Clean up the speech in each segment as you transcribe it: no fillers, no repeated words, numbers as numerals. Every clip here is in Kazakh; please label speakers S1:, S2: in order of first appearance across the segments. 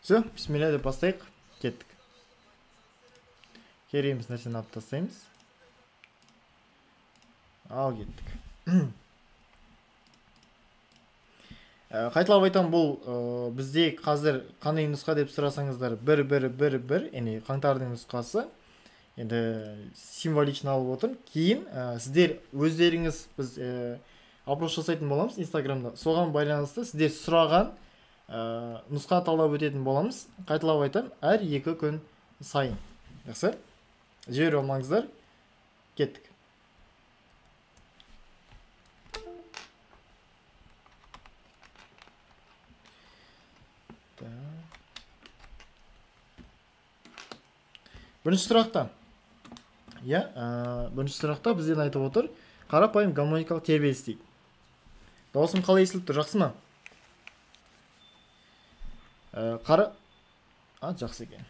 S1: Все, бисмилля деп бастайық. Кеттік. Кереміз нәрсені алып тастаймыз. Ал кеттік. Қайталап айтам, бұл бізде қазір қандай нұсқа деп сұрасаңыздар, бір, яғни қаңтардың нұсқасы. Енді символично алып отырмын. Кейін сіздер өздеріңіз біз опрос жасайтын боламыз Инстаграмда. Соған байланысты сіздер сұраған нұсқа талдап өтетін боламыз. Қайталап айтам, әр 2 күн сайын. Жақсы? Жібере алмаңыздар. Кеттік. Бірінші сұрақта. Бірінші сұрақта бізден айтып отыр, қарапайым гармоникалық тербеліс дейді. Дауысым қалай естіліп тұр, жақсы ма? Жақсы екен.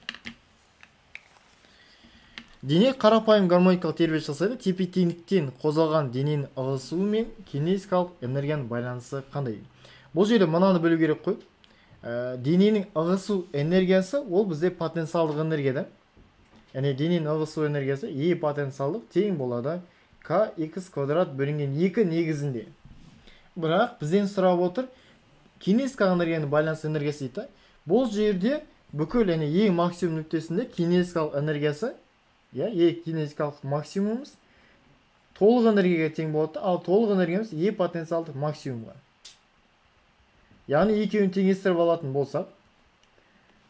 S1: Дене қарапайым гармоникалық тербеліс жасайды. Тепе-теңдіктен қозғалған дененің ығысуы мен кинетикалық энергияның байланысы қандай? Бұл жерде мынаны білу керек қой. Дененің ығысу энергиясы ол бізде потенциалдық энергия да. Яғни дененің ығысу энергиясы E потенциалдық тең болады kx квадрат бөлінген 2 негізінде. Бірақ бізден сұрап отыр, кинетикалық энергияның байланыс энергиясы дейді. Бұл жерде бүкіл ең максимум нүктесінде кинетикалық энергиясы, кинетикалық максимумымыз толық энергияға тең болады, ал толық энергиямыз E потенциалдық максимумға. Яғни екеуін теңестіріп алатын болсақ,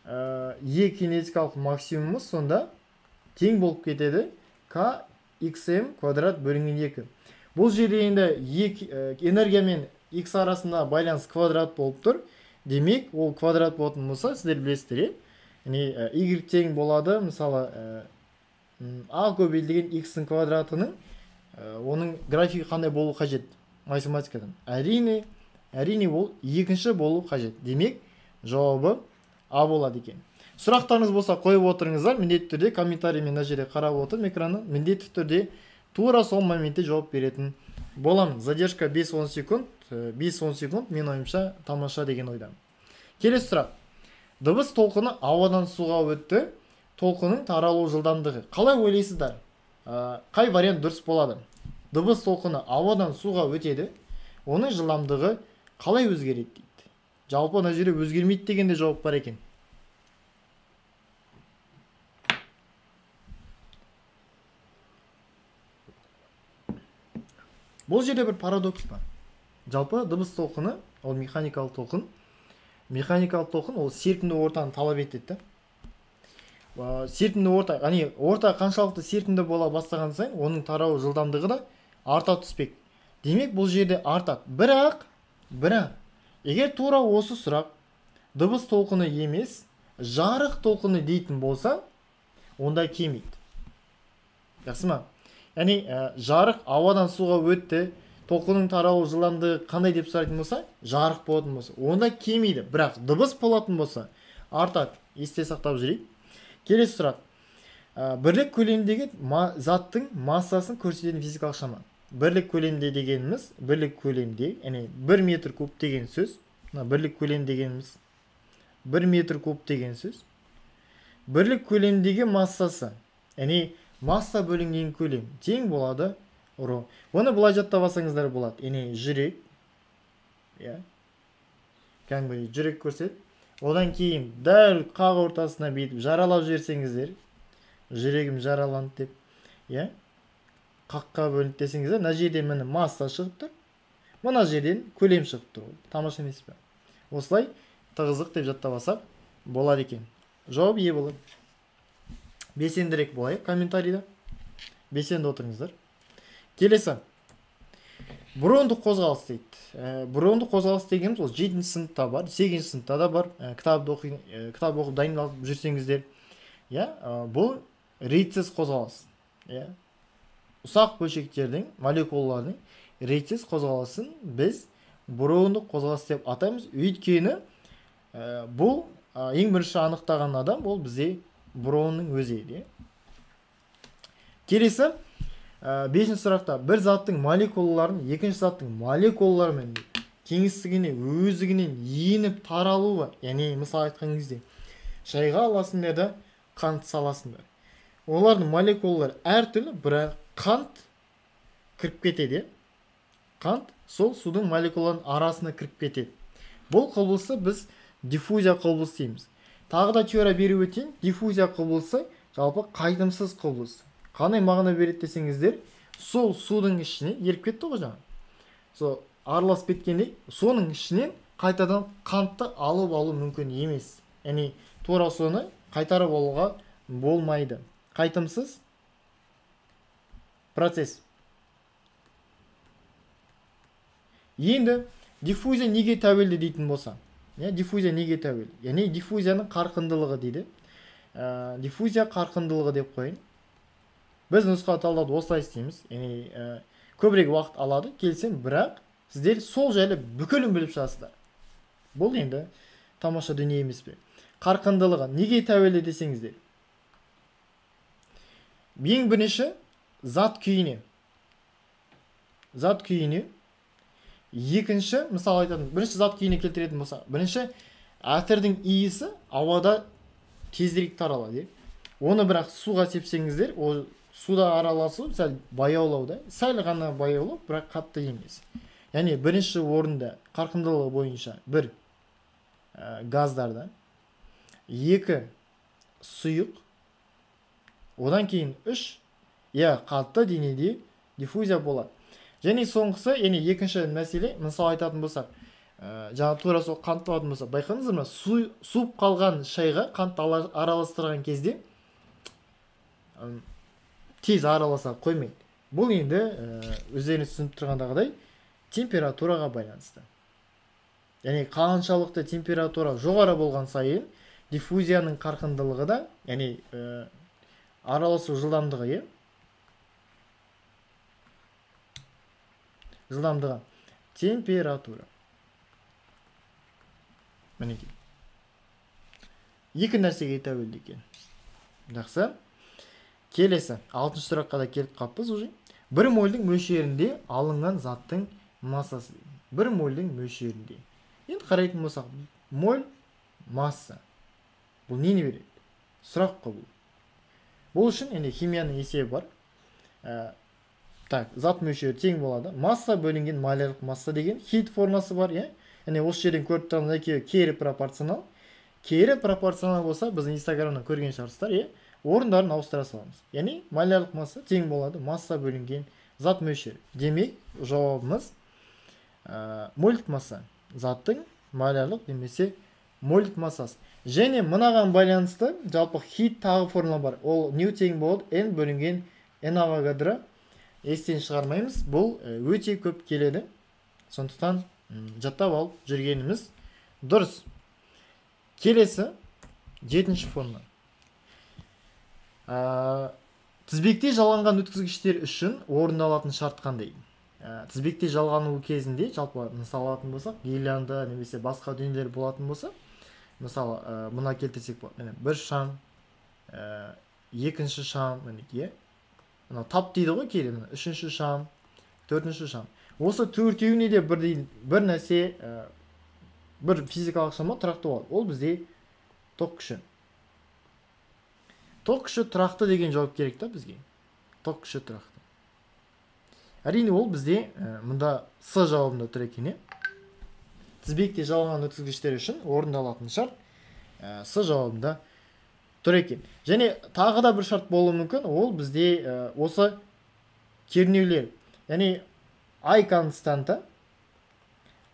S1: E кинетикалық максимумымыз сонда тең болып кетеді kxm квадрат бөлінген 2. Бұл жерде енді энергия мен x арасында байланыс квадрат болып тұр. Демек, ол квадрат болатын болса, сіздер білесіздер. Y тең болады, мысалы, a көбейтілген x-ің квадратының оның графигі қандай болу қажет математикадан? Әрине ол екінші болу қажет. Демек, жауабы a болады екен. Сұрақтарыңыз болса қойып отырыңыздар, міндетті түрде комментариймен мына жерде қарап отырмын экранын, міндетті түрде тура сол моментте жауап беретін боламын. Задержка 5-10 секунд, 5-10 секунд мен ойымша тамаша деген ойдамын. Келесі сұрақ. Дыбыс толқыны ауадан суға өтті, толқынның таралу жылдамдығы. Қалай ойлайсыздар? Қай вариант дұрыс болады? Дыбыс толқыны ауадан суға өтеді, оның жылдамдығы қалай өзгереді дейді. Жалпы мына жерде өзгермейді дегенде жауап бар екен. Бұл жерде бір парадокс бар. Жалпы дыбыс толқыны, ол механикалық толқын. Механикалық толқын ол серпімді ортаны талап етеді. Серпімді орта қаншалықты серпімді бола бастаған сайын, оның тарау жылдамдығы да арта түспек. Демек, бұл жерде артады. Бірақ, егер тура осы сұрақ дыбыс толқыны емес, жарық толқыны дейтін болса, онда кемейді. Жақсы ма? Яғни жарық ауадан суға өтті, толқынның таралу жылдамдығы қандай деп сұрайтын болса, жарық болатын болса, онда кемейді. Бірақ дыбыс болатын болса, артады. Есте сақтап жүрейік. Келесі сұрақ. Бірлік көлемдегі заттың массасын көрсететін физикалық шама. Бірлік көлемде дегеніміз, бірлік көлемде, яғни 1 метр куб деген сөз. Бірлік көлем дегеніміз 1 метр куб деген сөз. Бірлік көлемдегі массасы, яғни масса бөлінген көлем тең болады ρ. Оны былай жаттап алсаңыздар болады. Яғни жүрек, жүрек көрсет. Одан кейін дәл қақ ортасына бетіп жаралап жіберсеңіздер, жүрегім жараланды деп, қаққа бөлінді десеңіздер, мына жерден міне масса шығып тұр, мына жерден көлем шығып тұр. Тамаша емес пе? Осылай тығыздық деп жаттап алсақ болады екен. Жауап Е болады. Белсендірек болайық комментарийда. Белсенді отырыңыздар. Келесі. Брондық қозғалыс дейді. Брондық қозғалыс дегеніміз ол 7-ші сыныпта бар, 8-ші сыныпта да бар. Кітап оқып дайындалып жүрсеңіздер. Бұл рейтсіз қозғалыс. Ұсақ бөлшектердің, молекулалардың рейтсіз қозғалысын біз брондық қозғалыс деп атаймыз. Өйткені бұл ең бірінші анықтаған адам бұл бізде бронның өзі еді. Келесі, 5-ші сұрақта бір заттың молекулаларын екінші заттың молекулаларымен кеңістігіне өзігінен еніп таралуы, яғни мысал айтқан кезде шайға аласыңдар да қант саласыңдар. Олардың молекулалары әртүрлі, бірақ қант кіріп кетеді. Қант сол судың молекулаларының арасына кіріп кетеді. Бұл құбылысты біз диффузия құбылысы дейміз. Тағы да теория беріп өтейін. Диффузия құбылысы жалпы қайтымсыз құбылыс. Қандай мағына береді десеңіздер, сол судың ішіне еріп кетті ғой жаңа. Сол араласып кеткенде, соның ішінен қайтадан қантты алып алу мүмкін емес. Яғни тура соны қайтарып алуға болмайды. Қайтымсыз процесс. Енді диффузия неге тәуелді дейтін болса, диффузия неге тәуелді? Яғни диффузияның қарқындылығы дейді. Диффузия қарқындылығы деп қойын. Біз нұсқа талдауды осылай істейміз. Яғни көбірек уақыт алады, келсем, бірақ сіздер сол жайлы бүкілін біліп шығасыздар. Бұл енді тамаша дүние емес пе? Қарқындылығы неге тәуелді десеңіздер? Ең бірінші зат күйіне. Зат күйіне. Екінші, мысалы айтатын, бірінші зат күйіне келтіретін болса, бірінші әтірдің иісі ауада тезірек таралады. Оны бірақ суға сепсеңіздер, ол суда араласу сәл баяулауда, сәл ғана баяулау, бірақ қатты емес. Яғни бірінші орында қарқындылығы бойынша бір газдардан, екі сұйық, одан кейін үш қатты денеде диффузия болады. Және соңғысы, екінші мәселе, мысалы айтатын болсақ, жаңа тура сол қантты алатын болсақ, байқадыңыздар ма, суып қалған шайға қант араластырған кезде тез араласа қоймайды. Бұл енді өздеріңіз түсініп тұрғандағыдай температураға байланысты. Яғни қаншалықты температура жоғары болған сайын диффузияның қарқындылығы да, яғни араласу жылдамдығы, жылдамдығы, температура. Мінеки. Екі нәрсеге тәуелді екен. Жақсы. Келесі, 6-шы сұраққа да келіп қаппыз уже. 1 мольдің мөлшерінде алынған заттың массасы. 1 мольдің мөлшерінде. Енді қарайтын болсақ, моль масса. Бұл нені береді? Сұрақ қой бұл. Бұл үшін химияның есебі бар. Зат мөлшері тең болады. Масса бөлінген малярлық масса деген хит формасы бар. Осы жерден көріп тұрғанда кері пропорционал. Кері пропорционал болса, біз Инстаграмнан көрген шығарсыздар, орындарын ауыстыра саламыз. Яғни малярлық масса тең болады, масса бөлінген зат мөлшері. Демек, жауабымыз мольдік масса. Заттың малярлық немесе мольдік массасы. Және мынаған байланысты жалпы хит тағы формула бар. Ол не тең болады? N бөлінген N авогадро. Естен шығармаймыз. Бұл өте көп келеді. Сондықтан жаттап алып жүргеніміз дұрыс. Келесі 7-ші формула. Тізбекте жалғанған өткізгіштер үшін орындалатын шарт қандай? Тізбекте жалғану кезінде, жалпы мысал алатын болсақ, гелианды немесе басқа дүниелер болатын болса, мысалы, мұна келтірсек болады. Бір шам, екінші шам, тап дейді ғой кейде, үшінші шам, төртінші шам. Осы төртеуіне де бір нәрсе, бір физикалық шама тұрақты болады. Ол бізде ток күші. Ток күші тұрақты деген жауап керек та бізге. Ток күші тұрақты. Әрине ол бізде мұнда С жауабында тұр екен. Тізбекте жалған өткізгіштер үшін орындалатын шарт С жауабында тұр екен. Және тағы да бір шарт болуы мүмкін, ол бізде осы кернеулер. Яғни I константа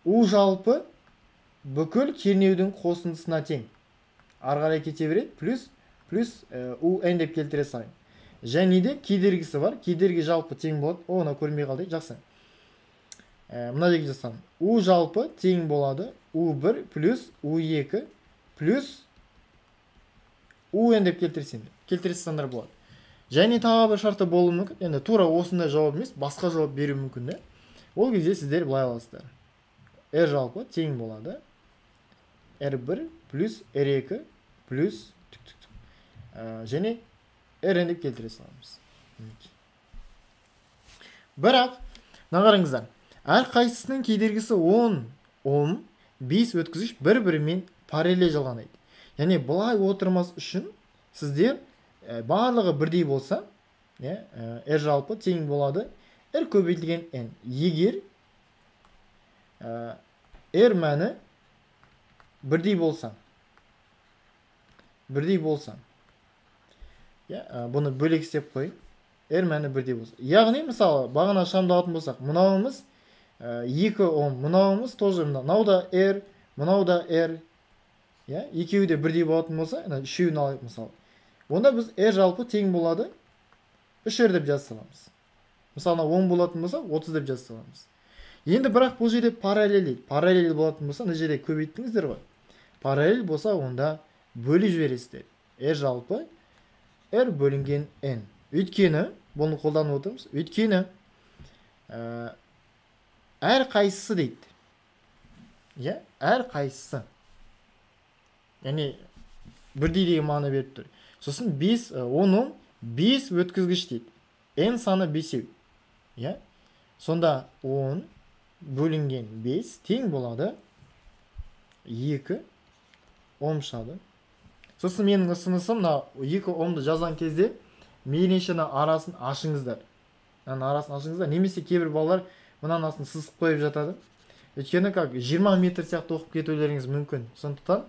S1: U жалпы бүкіл кернеудің қосындысына тең. Арғарай кете береді, плюс UN деп келтіре салайын. Және де кедергісі бар. Кедергі жалпы тең болады. Оны көрмей қалдық. Жақсы. Мына жерге жасам. U жалпы тең болады. U1 плюс U2 плюс UN деп келтірсеңдер болады. Және тағы бір шарты болуы мүмкін. Енді тура осындай жауап емес, басқа жауап беру мүмкін. Ол кезде сіздер былай аласыздар. R жалпы тең болады. R1 плюс R2 плюс және RN деп келтіре саламыз. Бірақ, нағарыңыздар, әр қайсысының кедергісі 10 Ом 5 өткізгіш бір-бірімен параллель жалғанайды. Яғни былай отырмас үшін сіздер барлығы бірдей болса, r жалпы тең болады r көбейтілген n. Егер r мәні бірдей болса, бұны бөлек істеп қой, r мәні бірдей болса. Яғни мысалы бағана шамдалатын болсақ, мынауымыз 2 Ом, мынауымыз тоже мынау да r, мынау да r, екеуі де бірдей болатын болса, үшеуін алайық мысалы. Онда біз r жалпы тең болады 3r деп жаза саламыз. Мысалы 10 болатын болса 30 деп жаза саламыз. Енді бірақ бұл жерде параллель болатын болса, мына жерде көбейттіңіздер ғой. Параллель болса онда бөліп жібересіздер. r жалпы r бөлінген n. Өйткені бұны қолданып отырмыз. Өйткені әр қайсысы дейді. Әр қайсысы. Яғни бірдей деген мағына беріп тұр. Сосын 5, 10, 5 өткізгіш дейді. n саны 5. Сонда 10 бөлінген 5 тең болады 2 Ом шығады. Сосын менің ұсынысым 2 Омды жазған кезде мейлінше арасын ашыңыздар. Немесе кейбір балалар мынаның астын сызып қойып жатады. Өйткені 20 метр сияқты оқып кетулеріңіз мүмкін. Сондықтан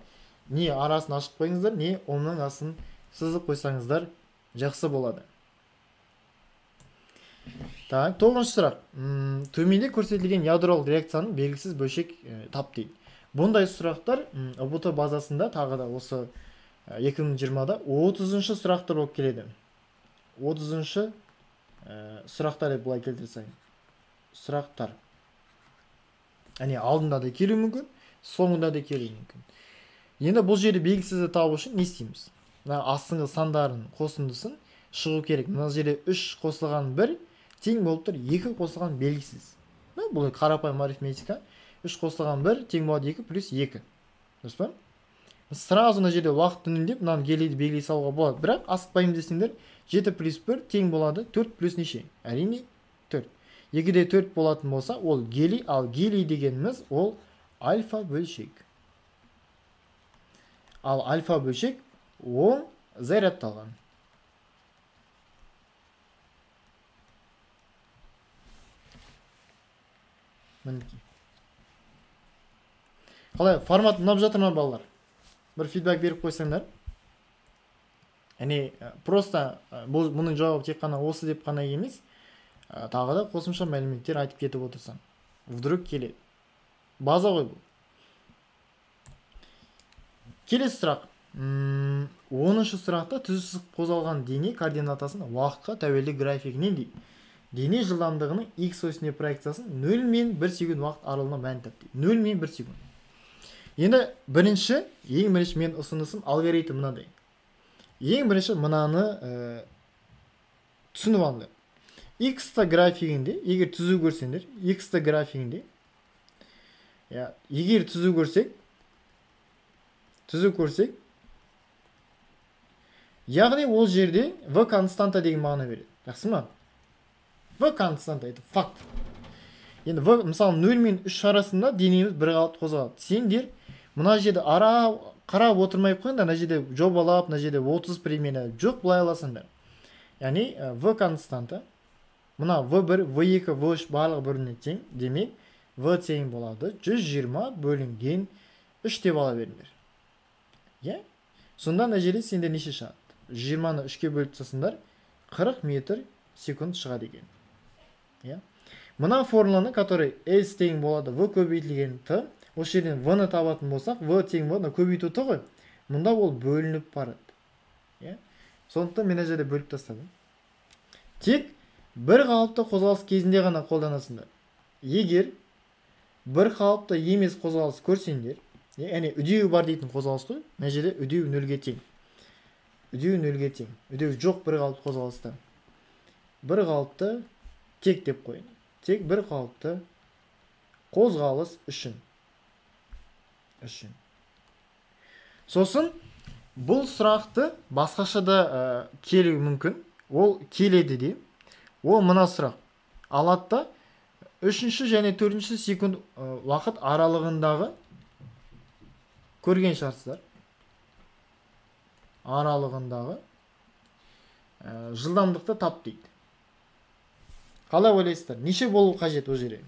S1: не арасын ашып қойыңыздар, не Омның астын сызып қойсаңыздар жақсы болады. Так, 9-шы сұрақ. Төменде көрсетілген ядролық реакцияның белгісіз бөлшек тап дейді. Бұндай сұрақтар УБТ базасында тағы да осы 2020-да 30-шы сұрақтар болып келеді. 30-шы сұрақтар деп бұлай келтірсең. Сұрақтар. Алдында да келуі мүмкін, соңында да келуі мүмкін. Енді бұл жерде белгісізді табу үшін не істейміз? Астыңғы сандарын қосындысын шығу керек. Мына жерде 3 қосылған 1 тең болып тұр 2 қосылған белгісіз. Бұл қарапайым арифметика. 3 қосылған 1 тең болады 2 плюс 2. Дұрыс па? Сразу мына жерде уақыт үніндеп мынаны келейді белгілей салуға болады. Бірақ асықпаймыз десеңдер 7 плюс 1 тең болады 4 плюс неше? Әрине 4. 2-де 4 болатын болса, ол гелий, ал гелий дегеніміз ол альфа бөлшек. Ал альфа бөлшек оң зарядталған. Қалай, формат ұнап жатыр ма балалар? Бір фидбак беріп қойсаңдар. Просто мұның жауабы тек қана осы деп қана емес, тағы да қосымша мәліметтер айтып кетіп отырсам. Вдруг келеді. База ғой бұл. Келесі сұрақ. 10-шы сұрақта түзу қозғалған дене координатасын уақытқа тәуелді графигінен дейді. Дене жылдамдығының x осіне проекциясын 0 мен 1 секунд уақыт аралығына мән тап дейді. 0 мен 1 секунд. Енді ең бірінші мен ұсынысым алгоритм мынадай. Ең бірінші мынаны түсініп алыңдар. X-та графигінде, егер түзу көрсеңдер, X-та графигінде, егер түзу көрсек, яғни ол жерде V константа деген мағына береді. Жақсы ма? V константа, это факт. Енді V, мысалы 0 мен 3 арасында денеміз бір қалыпты қозғалады. Сендер мына жерде қарап отырмай қойыңдар, мына жерде жобалап, мына жерде 30 примерно жоқ, былай аласыңдар. Яғни V константа, мына V1, V2, V3 барлығы біріне тең, демек V тең болады 120 бөлінген 3 деп ала беріңдер. Сонда мына жерде сендер неше шығады? 20-ны 3-ке бөліп тастасаңдар 40 метр секунд шығады екен. Мына формуланы, который S тең болады V көбейтілген T, осы жерден V-ны табатын болсақ, V тең болады, көбейту T ғой. Мұнда ол бөлініп барады. Сондықтан мен жерде бөліп тастадым. Тек бір қалыпты қозғалыс кезінде ғана қолданасыңдар. Егер бір қалыпты емес қозғалыс көрсеңдер, үдеу бар дейтін қозғалыс қой, мына жерде үдеу 0-ге тең. Үдеу жоқ бір қалыпты қозғалыста. Бір қалыпты тек деп қойын. Тек бір қалыпты қозғалыс үшін. Сосын бұл сұрақты басқаша да келуі мүмкін. Ол келеді де. Ол мына сұрақ. Алатта 3-ші және 4-ші секунд уақыт аралығындағы көрген шығарсыздар. аралығындағы жылдамдықты тап дейді. Қалай ойлайсыздар? Неше болу қажет ол жерде?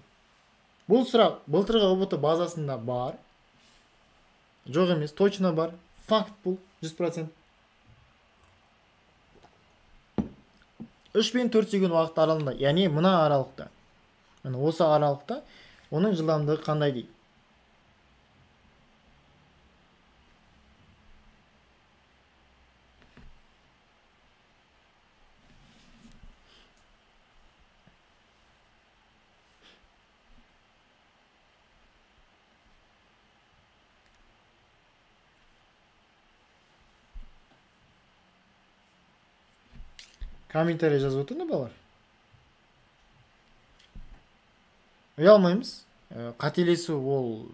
S1: Бұл сұрақ былтырғы ұбт базасында бар. Жоқ емес, точно бар. Факт бұл 100%. 3 пен 4 секунд уақыт аралығында, яғни мына аралықта. Осы аралықта оның жылдамдығы қандай дейді? Комментарий жазып отырды балар. Ұялмаймыз. Қателесу ол...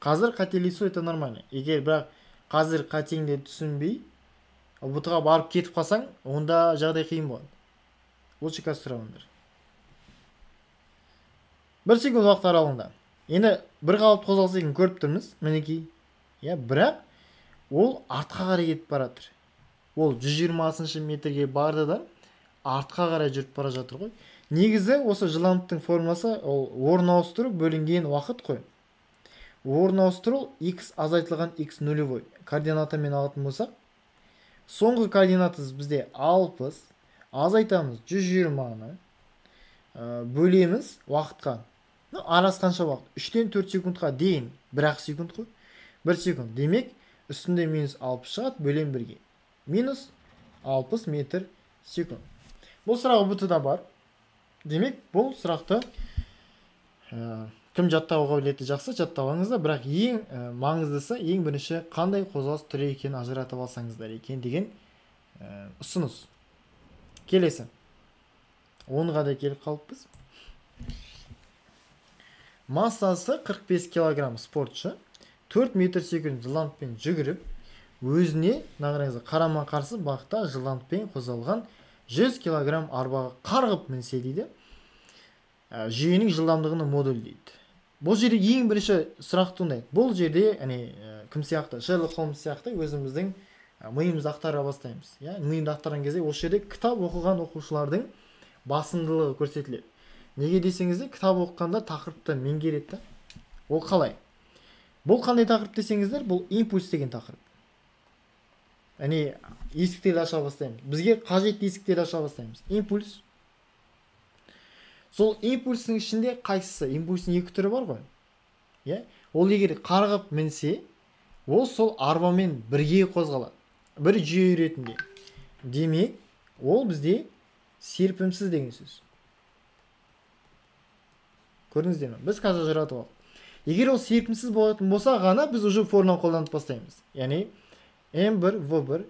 S1: Қазір қателесу это нормально. Егер бірақ қазір қатеңді түсінбей, ұбытыға барып кетіп қалсаң, онда жағдай қиын болады. Лучше қазір сұрауыңдар. 1 секунд уақыт аралығында. Енді бір қалып қозғалса екен көріп тұрмыз. Мінекей. Бірақ ол артқа қарай кетіп баратыр. Ол 120 метрге барды да артқа қарай жүріп бара жатыр ғой. Негізі осы жылдамдықтың формуласы ол орын ауыстыру бөлінген уақыт қой. Орын ауыстыру x азайтылған x нулевой координатамен алатын болсақ, соңғы координатасы бізде 60, азайтамыз 120-ны, бөлеміз уақытқа. Арасы қанша уақыт? 3-тен 4 секундқа дейін, 1 секунд қой. 1 секунд. Демек, үстінде минус 60 шығады, бөлем 1-ге. Минус 60 метр секунд. Бұл сұрақ ұбт-да бар. Демек, бұл сұрақты кім жаттауға білеті жақсы жаттауыңызда, бірақ ең маңыздысы, ең бірінші қандай қозғалыс түрі екенін ажыратып алсаңыздар екен деген ұсыныс. Келесі. 10-ға да келіп қалыппыз. Массасы 45 килограмм спортшы 4 метр секунд жылдамдықпен жүгіріп, өзіне қарама қарсы бағытта жылдамдықпен қозғалған 100 килограмм арбаға қарғып мінсе дейді. Жүйенің жылдамдығының модулі дейді. Бұл жерде ең бірінші сұрақ туындайды. Бұл жерде кім сияқты? Шерлок Холмс сияқты өзіміздің миымызды ақтара бастаймыз. Миымды ақтарған кезде осы жерде кітап оқыған оқушылардың басымдылығы көрсетіледі. Неге десеңізде, кітап оқығанда тақырыпты меңгереді. Ол қалай? Бұл қандай тақырып десеңіздер, бұл импульс деген тақырып. Есіктерді аша бастаймыз. Бізге қажетті есіктерді аша бастаймыз. Импульс. Сол импульсің ішінде қайсысы? Импульсің 2 түрі бар ғой. Ол егер қарғып мінсе, ол сол арбамен бірге қозғалады. Бір жүйе ретінде. Демек, ол бізде серпімсіз деген сөз. Көрдіңіздер ме? Біз қазір ажыратып алдық. Егер ол серпімсіз болатын болса ғана, біз уже формуланы қолданып бастаймыз. Яғни m1 v1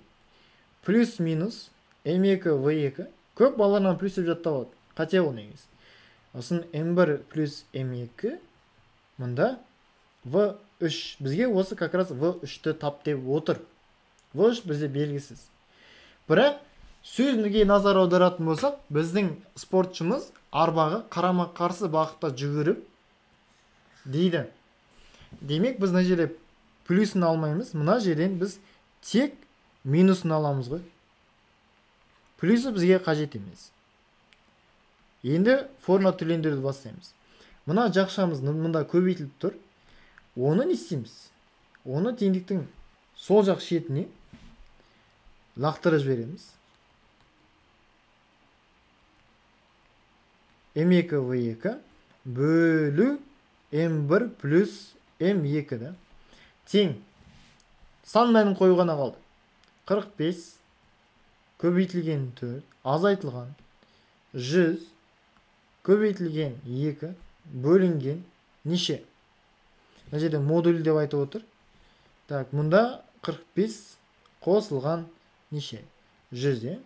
S1: плюс минус m2 v2. Көп балаларынан плюс деп жаттап алады. Қате ол негіз. Осын m1 плюс m2 мұнда v3. Бізге осы как раз v3-ті тап деп отыр. v3 бізде белгісіз. Бірақ сөзіне назар аударатын болсақ, біздің спортшымыз арбаға қарама қарсы бағытта жүгіріп дейді. Демек, біз мына жерде плюсын алмаймыз. Мына жерден біз тек минусын аламыз ғой. Плюсы бізге қажет емес. Енді формула түрлендіруді бастаймыз. Мына жақшамыз мұнда көбейтіліп тұр. Оны не істейміз? Оны теңдіктің сол жақ шетіне лақтырып жібереміз. m2 v2 бөлу m1 плюс m2 да. Тең. Сан мәнін қойғана қалды. 45 көбейтілген 4, азайтылған 100 көбейтілген 2 бөлінген неше? Мына жерде модуль деп айтып отыр. Так, мұнда 45 қосылған неше? 100.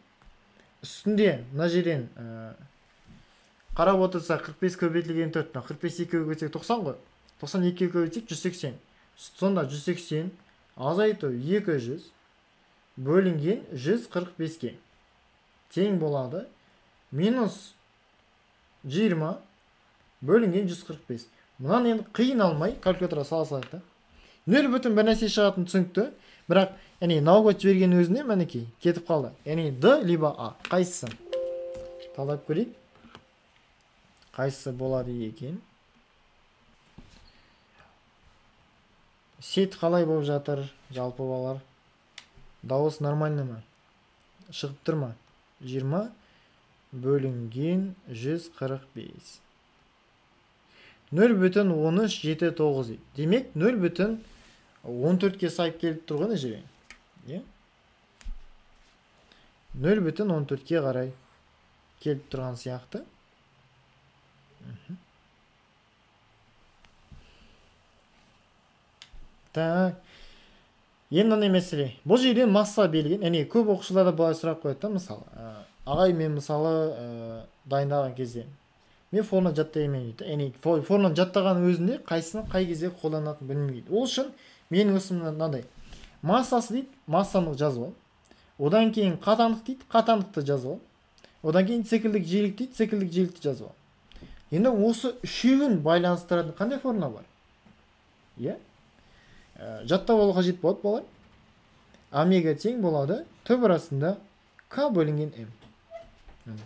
S1: Үстінде мына жерден қарап отырса 45 көбейтілген 4, 45 2-ге көбейтсек 90 ғой. 92-ге көбейтсек 180. Сонда 180 азайту 200 бөлінген 145-ке тең болады. Минус 20 бөлінген 145. Мұнан енді қиын алмай калькулятора сала салайық та. Нөл бүтін бір нәрсе шығатын түсінікті. Бірақ наугат жіберген өзіне мінекей кетіп қалды. Д либо А. Қайсысы? Талап көрейік. Қайсысы болады екен? Сет қалай болып жатыр, жалпы балар? Дауыс нормально ма? Шығып тұр ма? 20 бөлінген 145. 0,1379 дейді. Демек 0,14-ке сайып келіп тұрғаны жерен. 0,14-ке қарай келіп тұрған сияқты. Так. Енді не мәселе? Бұл жерден масса белген. Көп оқушыларда былай сұрақ қояды, мысалы. Ағай, мен мысалы дайындаған кезде мен формула жаттай емеймін дейді. Формула жаттаған өзінде қайсыны қай кезде қолданатын білмейді. Ол үшін менің өсімім мынандай. Массасы дейді, массаны жазып ал. Одан кейін қатаңдық дейді, қатаңдықты жазып ал. Одан кейін циклдік жиілік дейді, циклдік жиілікті жазып ал. Енді осы үшеуін байланыстыратын қандай формула бар? Жаттап алу қажет болады, балар. Омега тең болады түп арасында К бөлінген М.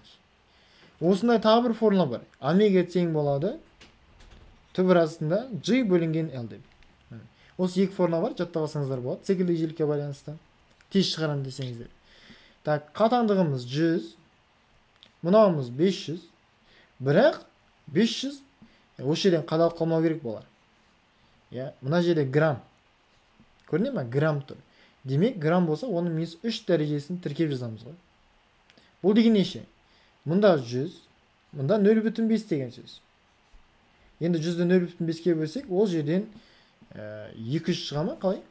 S1: Осындай тағы бір формула бар. Омега тең болады түп арасында G бөлінген L деп. Осы екі формула бар, жаттап алсаңыздар болады. Циклдік жиілікке байланысты. Тез шығарам десеңіздер. Так, қатаңдығымыз 100, мынауымыз 500. Бірақ 500 осы жерден қадалып қалмау керек болар. Мына жерде грамм. Көріне ма? Грамм тұр. Демек, грамм болса, оның -3 дәрежесін тіркеп жазамыз ғой. Бұл деген неше? Мұнда 100, мұнда 0,5 деген сөз. Енді 100-ді 0,5-ке бөлсек, ол жерден 200 шыға ма? Қалай?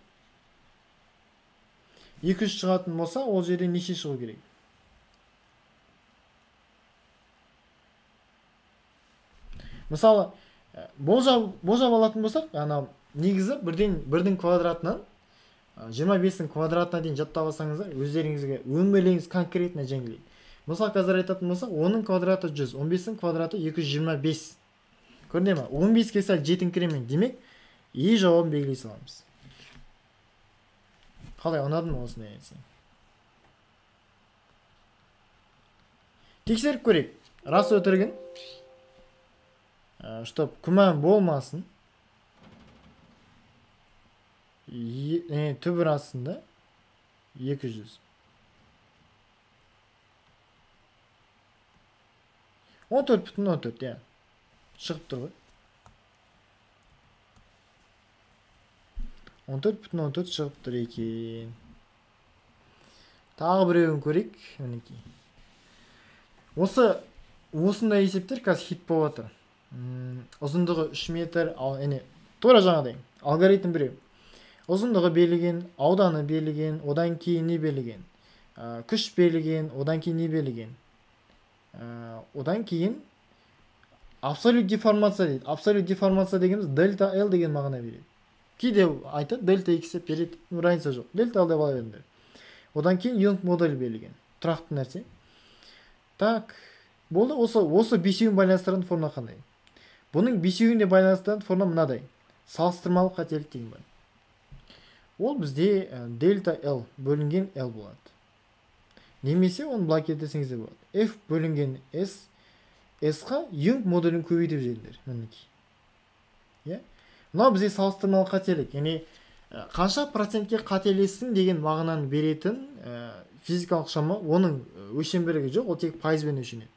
S1: 200 шығатын болса, ол жерден неше шығу керек? Мысалы, болжап алатын болсақ, негізі бірдің квадратынан 25-дің квадратына дейін жаттап алсаңыздар, өздеріңізге өмірлеріңіз конкретно жеңілейді. Мысалы, қазір айтатын болсақ, 10-ның квадраты 100, 15-дің квадраты 225. Көріне ма? 15-ке сәл жетіңкіремейді. Демек, жауабын белгілей саламыз. Қалай, ұнады ма осындай нәрсе? Тексеріп көрейік. Рас өтірігін. Чтоб күмән болмасын. Түбір астында 200. 14,14, шығып тұр ғой. 14,14 шығып тұр екен. Тағы біреуін көрейік. Осындай есептер қазір хит болып жатыр. Ұзындығы 3 метр, тура жаңадай. Алгоритм біреу. Ұзындығы берілген, ауданы берілген, одан кейін не берілген? Күш берілген, одан кейін не берілген? Одан кейін абсолют деформация дейді. Абсолют деформация дегеніміз дельта L деген мағына береді. Кейде айтады, дельта X деп береді, разница жоқ. Дельта L деп ала беріңдер. Одан кейін Young модель берілген. Тұрақты нәрсе. Так, болды. Осы бесеуін байланыстыратын формула қандай? Бұның бесеуінде байланыстыратын формула мынадай. Салыстырмалы қателік деген бар. Ол бізде дельта L бөлінген L болады. Немесе оны былай кетесеңіз де болады. F бөлінген S, S-қа Young моделін көбейтіп жіберіңдер. Мынау бізде салыстырмалы қателік. Қанша процентке қателессің деген мағынаны беретін физикалық шама, оның өлшем бірлігі жоқ, ол тек пайызбен өлшенеді.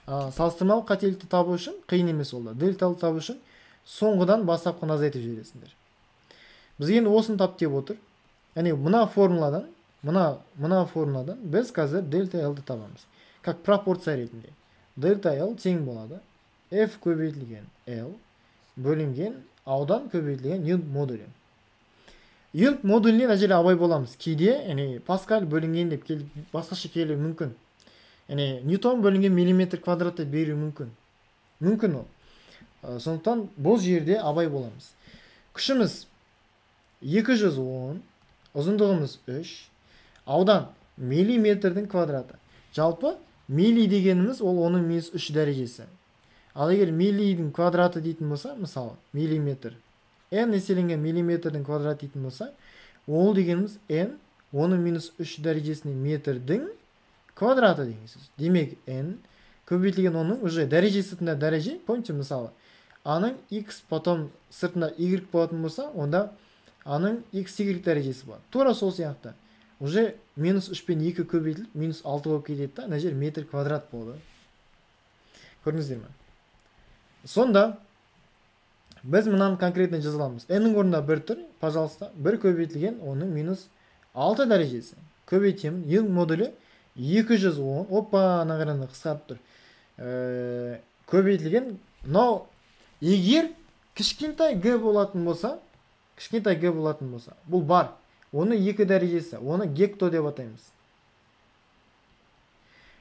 S1: Салыстырмалы қателікті табу үшін қиын емес ол да. Дельталы табу үшін соңғыдан бастапқыны азайтып жібересіңдер. Біз енді осыны тап деп отыр. Мына формуладан біз қазір дельта L-ді табамыз. Как пропорция ретінде. Дельта L тең болады. F көбейтілген L бөлінген аудан көбейтілген Young моделі. Young моделінен әжелі абай боламыз. Кейде Паскаль бөлінген деп басқаша келуі мүмкін. Ньютон бөлінген миллиметр квадратты беру мүмкін. Мүмкін ол. Сондықтан бұл жерде абай боламыз. Күшіміз 210, ұзындығымыз 3, аудан миллиметрдің квадраты. Жалпы милли дегеніміз ол оның -3 дәрежесі. Ал егер миллидің квадраты дейтін болса, мысалы, миллиметр. N еселенген миллиметрдің квадраты дейтін болса, Ол дегеніміз n, оның минус 3 дәрежесіне метрдің квадраты деген сөз. Демек n көбейтілген оның уже дәреже сыртында дәреже, помните мысалы, аның x потом сыртында y болатын болса, онда аның x y дәрежесі бар. Тура сол сияқты. Уже минус 3 пен 2 көбейтіліп, минус 6 болып кетеді да, мына жер метр квадрат болды. Көрдіңіздер ме? Сонда біз мынаны конкретно жазаламыз. n-нің орнында 1 тұр, пожалуйста, 1 көбейтілген оның минус 6 дәрежесі. Көбейтемін, ең модулі 210, опа, ана қысқарып тұр. Көбейтілген, но егер кішкентай g болатын болса, бұл бар. Оның 2 дәрежесі, оны гекто деп атаймыз.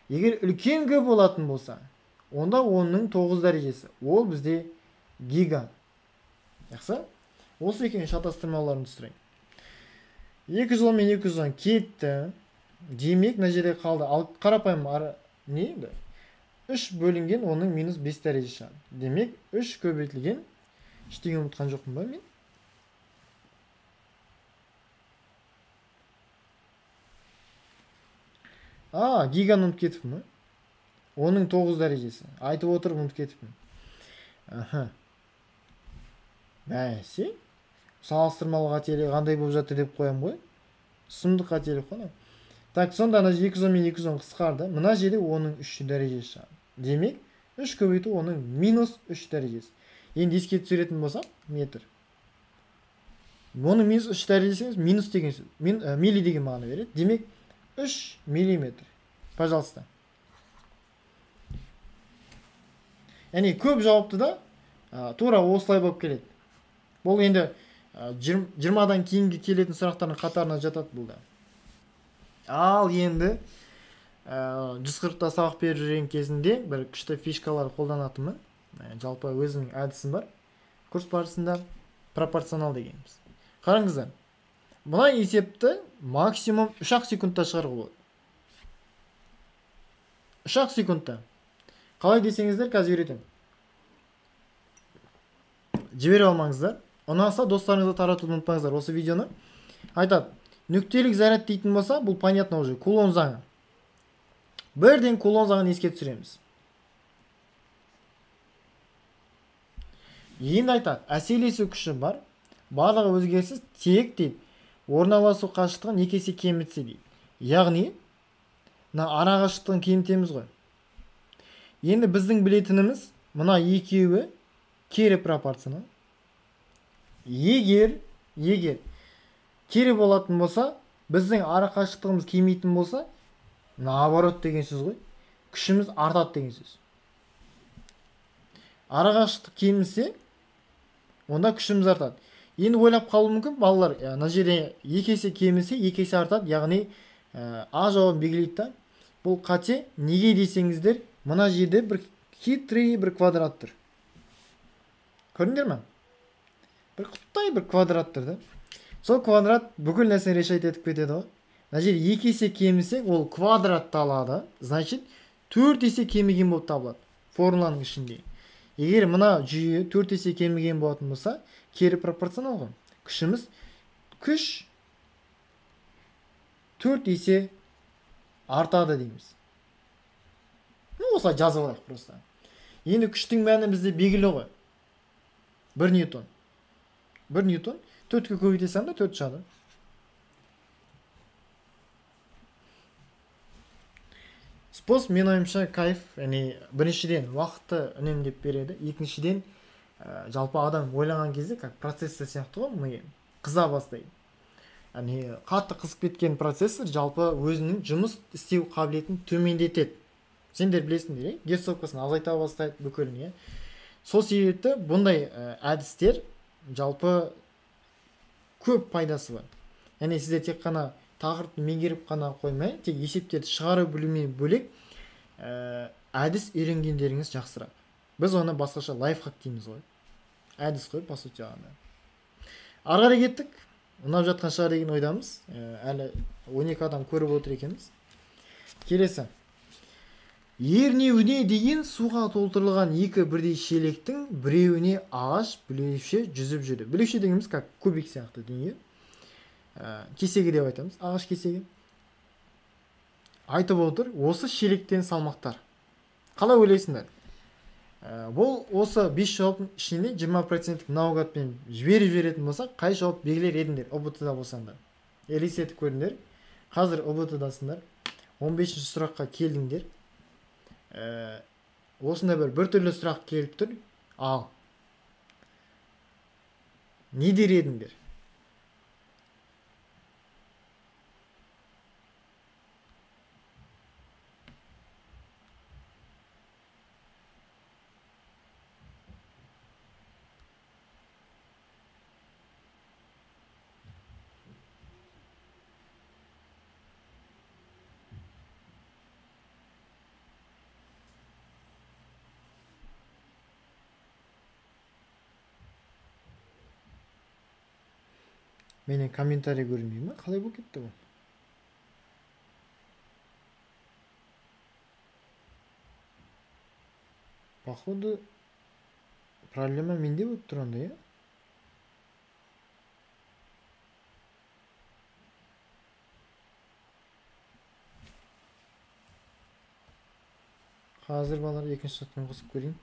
S1: Егер үлкен g болатын болса, онда оның 9 дәрежесі. Ол бізде гига. Яқсы? Осы екен шатастырмаларын түсірейін. 210 мен 210 кетті. Демек, мына жерде қалды. Ал қарапайым не еді? 3 бөлінген оның минус 5 дәреже шығады. Демек, 3 көбейтілген. Ештеңе ұмытқан жоқпын ба мен? Гиганы ұмытып кетіппін. Оның 9 дәрежесі. Айтып отырып ұмытып кетіппін. Бәсе, салыстырмалы қателік қандай болып жатыр деп қоям ғой. Сұмдық қателік қой. Так, сонда ана 210 мен 210 қысқарды. Мына жерде оның 3 дәрежесі шығады. Демек, 3 көбейту оның минус 3 дәрежесі. Енді еске түсіретін болсақ, метр. Оның минус 3 дәрежесі минус деген сөз. Милли деген мағына береді. Демек, 3 миллиметр. Пожалуйста. Яғни көп жауапты да тура осылай болып келеді. Бұл енді 20-дан кейінгі келетін сұрақтардың қатарына жатады бұл да. Ал енді 140-та сабақ беріп жүрген кезінде бір күшті фишкалар қолданатынмын. Жалпы өзінің әдісім бар. Курс барысында пропорционал дегенбіз. Қараңыздар. Бұна есепті максимум 3-ақ секундта шығаруға болады. 3-ақ секундта. Қалай десеңіздер, қазір үйретемін. Жібере алмаңыздар. Ұнаса достарыңызға таратуды ұмытпаңыздар осы видеоны. Айтады, нүктелік заряд дейтін болса, бұл понятно уже, кулон заңы. Бірден кулон заңын еске түсіреміз. Енді айтады, әсерлесу күші бар. Барлығы өзгеріссіз тек дейді. Орналасу қашықтығын 2 есе кемітсе дейді. Яғни, ара қашықтығын кемітеміз ғой. Енді біздің білетініміз, мына екеуі кері пропорционал. Егер кері болатын болса, біздің ара қашықтығымыз кемейтін болса, наоборот деген сөз ғой. Күшіміз артады деген сөз. Ара қашықтық кемісе, онда күшіміз артады. Енді ойлап қалу мүмкін, балалар, мына жерде 2 есе кемісе, 2 есе артады, яғни А жауабын белгілейді да. Бұл қате, неге десеңіздер, мына жерде бір хитрый бір квадрат тұр. Көрдіңдер ме? Бір құттай бір квадрат тұр да. Сол квадрат бүкіл нәрсені решать етіп кетеді ғой. Мына жерде 2 есе кемісе, ол квадратты алады. Значит, 4 есе кеміген болып табылады. Формуланың ішінде. Егер мына жүйе 4 есе кеміген болатын болса, кері пропорционал ғой. Күш 4 есе артады дейміз. Осылай жазып алайық просто. Енді күштің мәні бізде белгілі ғой. 1 ньютон. 1 ньютон 4-ке көбейтсем де 4 шығады. Способ мен ойымша кайф, яғни біріншіден уақытты үнемдеп береді, екіншіден жалпы адам ойлаған кезде как процессор сияқты ғой, миы қыза бастайды. Яғни қатты қызып кеткен процессор жалпы өзінің жұмыс істеу қабілетін төмендетеді. Сендер білесіңдер, герцовкасын азайта бастайды бүкіліне. Сол себепті бұндай әдістер жалпы көп пайдасы бар. Яғни сіздер тек қана тақырыпты меңгеріп қана қоймай, тек есептерді шығару білумен бөлек әдіс үйренгендеріңіз жақсырақ. Біз оны басқаша лайфхак дейміз ғой. Әдіс қой, по сути жағында. Ары қарай кеттік. Ұнап жатқан шығар деген ойдамыз. Әлі 12 адам көріп отыр екенбіз. Келесі. Ернеуіне дейін суға толтырылған екі бірдей шелектің біреуіне ағаш білеуше жүзіп жүрді. Білеуше дегеніміз как кубик сияқты дүние. кесегі деп айтамыз, ағаш кесегі. Айтып отыр, осы шелектен салмақтар. Қалай ойлайсыңдар? Бұл осы 5 жауаптың ішінде 20% наугатпен жіберетін болсақ, қай жауап белгілер едіңдер ОБТ-да болсаңдар? Елестетіп көріңдер. Қазір ОБТ-дасыңдар. 15-ші сұраққа келдіңдер. Осында бір түрлі сұрақ келіп тұр. Ал не дер едіңдер? Менің комментарий көрінбей ма? Қалай болып кетті бұл? Походу проблема менде болып тұр онда, иә? Қазір балалар екінші сұрақтан қосып көрейін.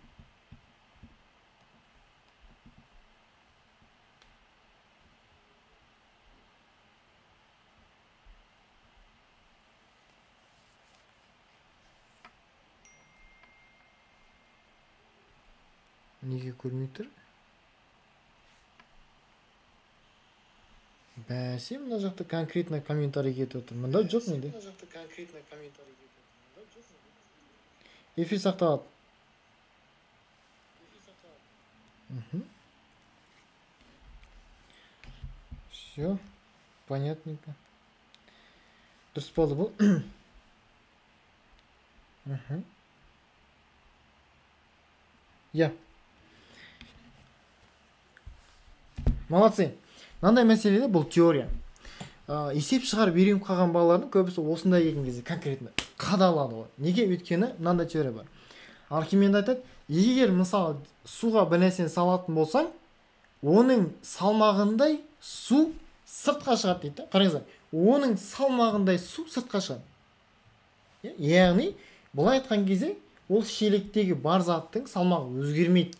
S1: Неге көрмей тұр? Бәсе, мына жақта конкретно комментарий кетіп отыр. Мында жоқ менде. Эфир сақталады. Все, понятненько. Дұрыс болды бұл. Я. Молодцы. Мынандай мәселеде бұл теория. Есеп шығарып үйреніп қалған балалардың көбісі осындай келген кезде конкретно қадалады ғой. Неге? Өйткені мынандай теория бар. Архимед айтады, егер мысалы суға бір нәрсені салатын болсаң, оның салмағындай су сыртқа шығады дейді. Қараңыздар, оның салмағындай су сыртқа шығады. Яғни, бұлай айтқан кезде ол шелектегі бар заттың салмағы өзгермейді.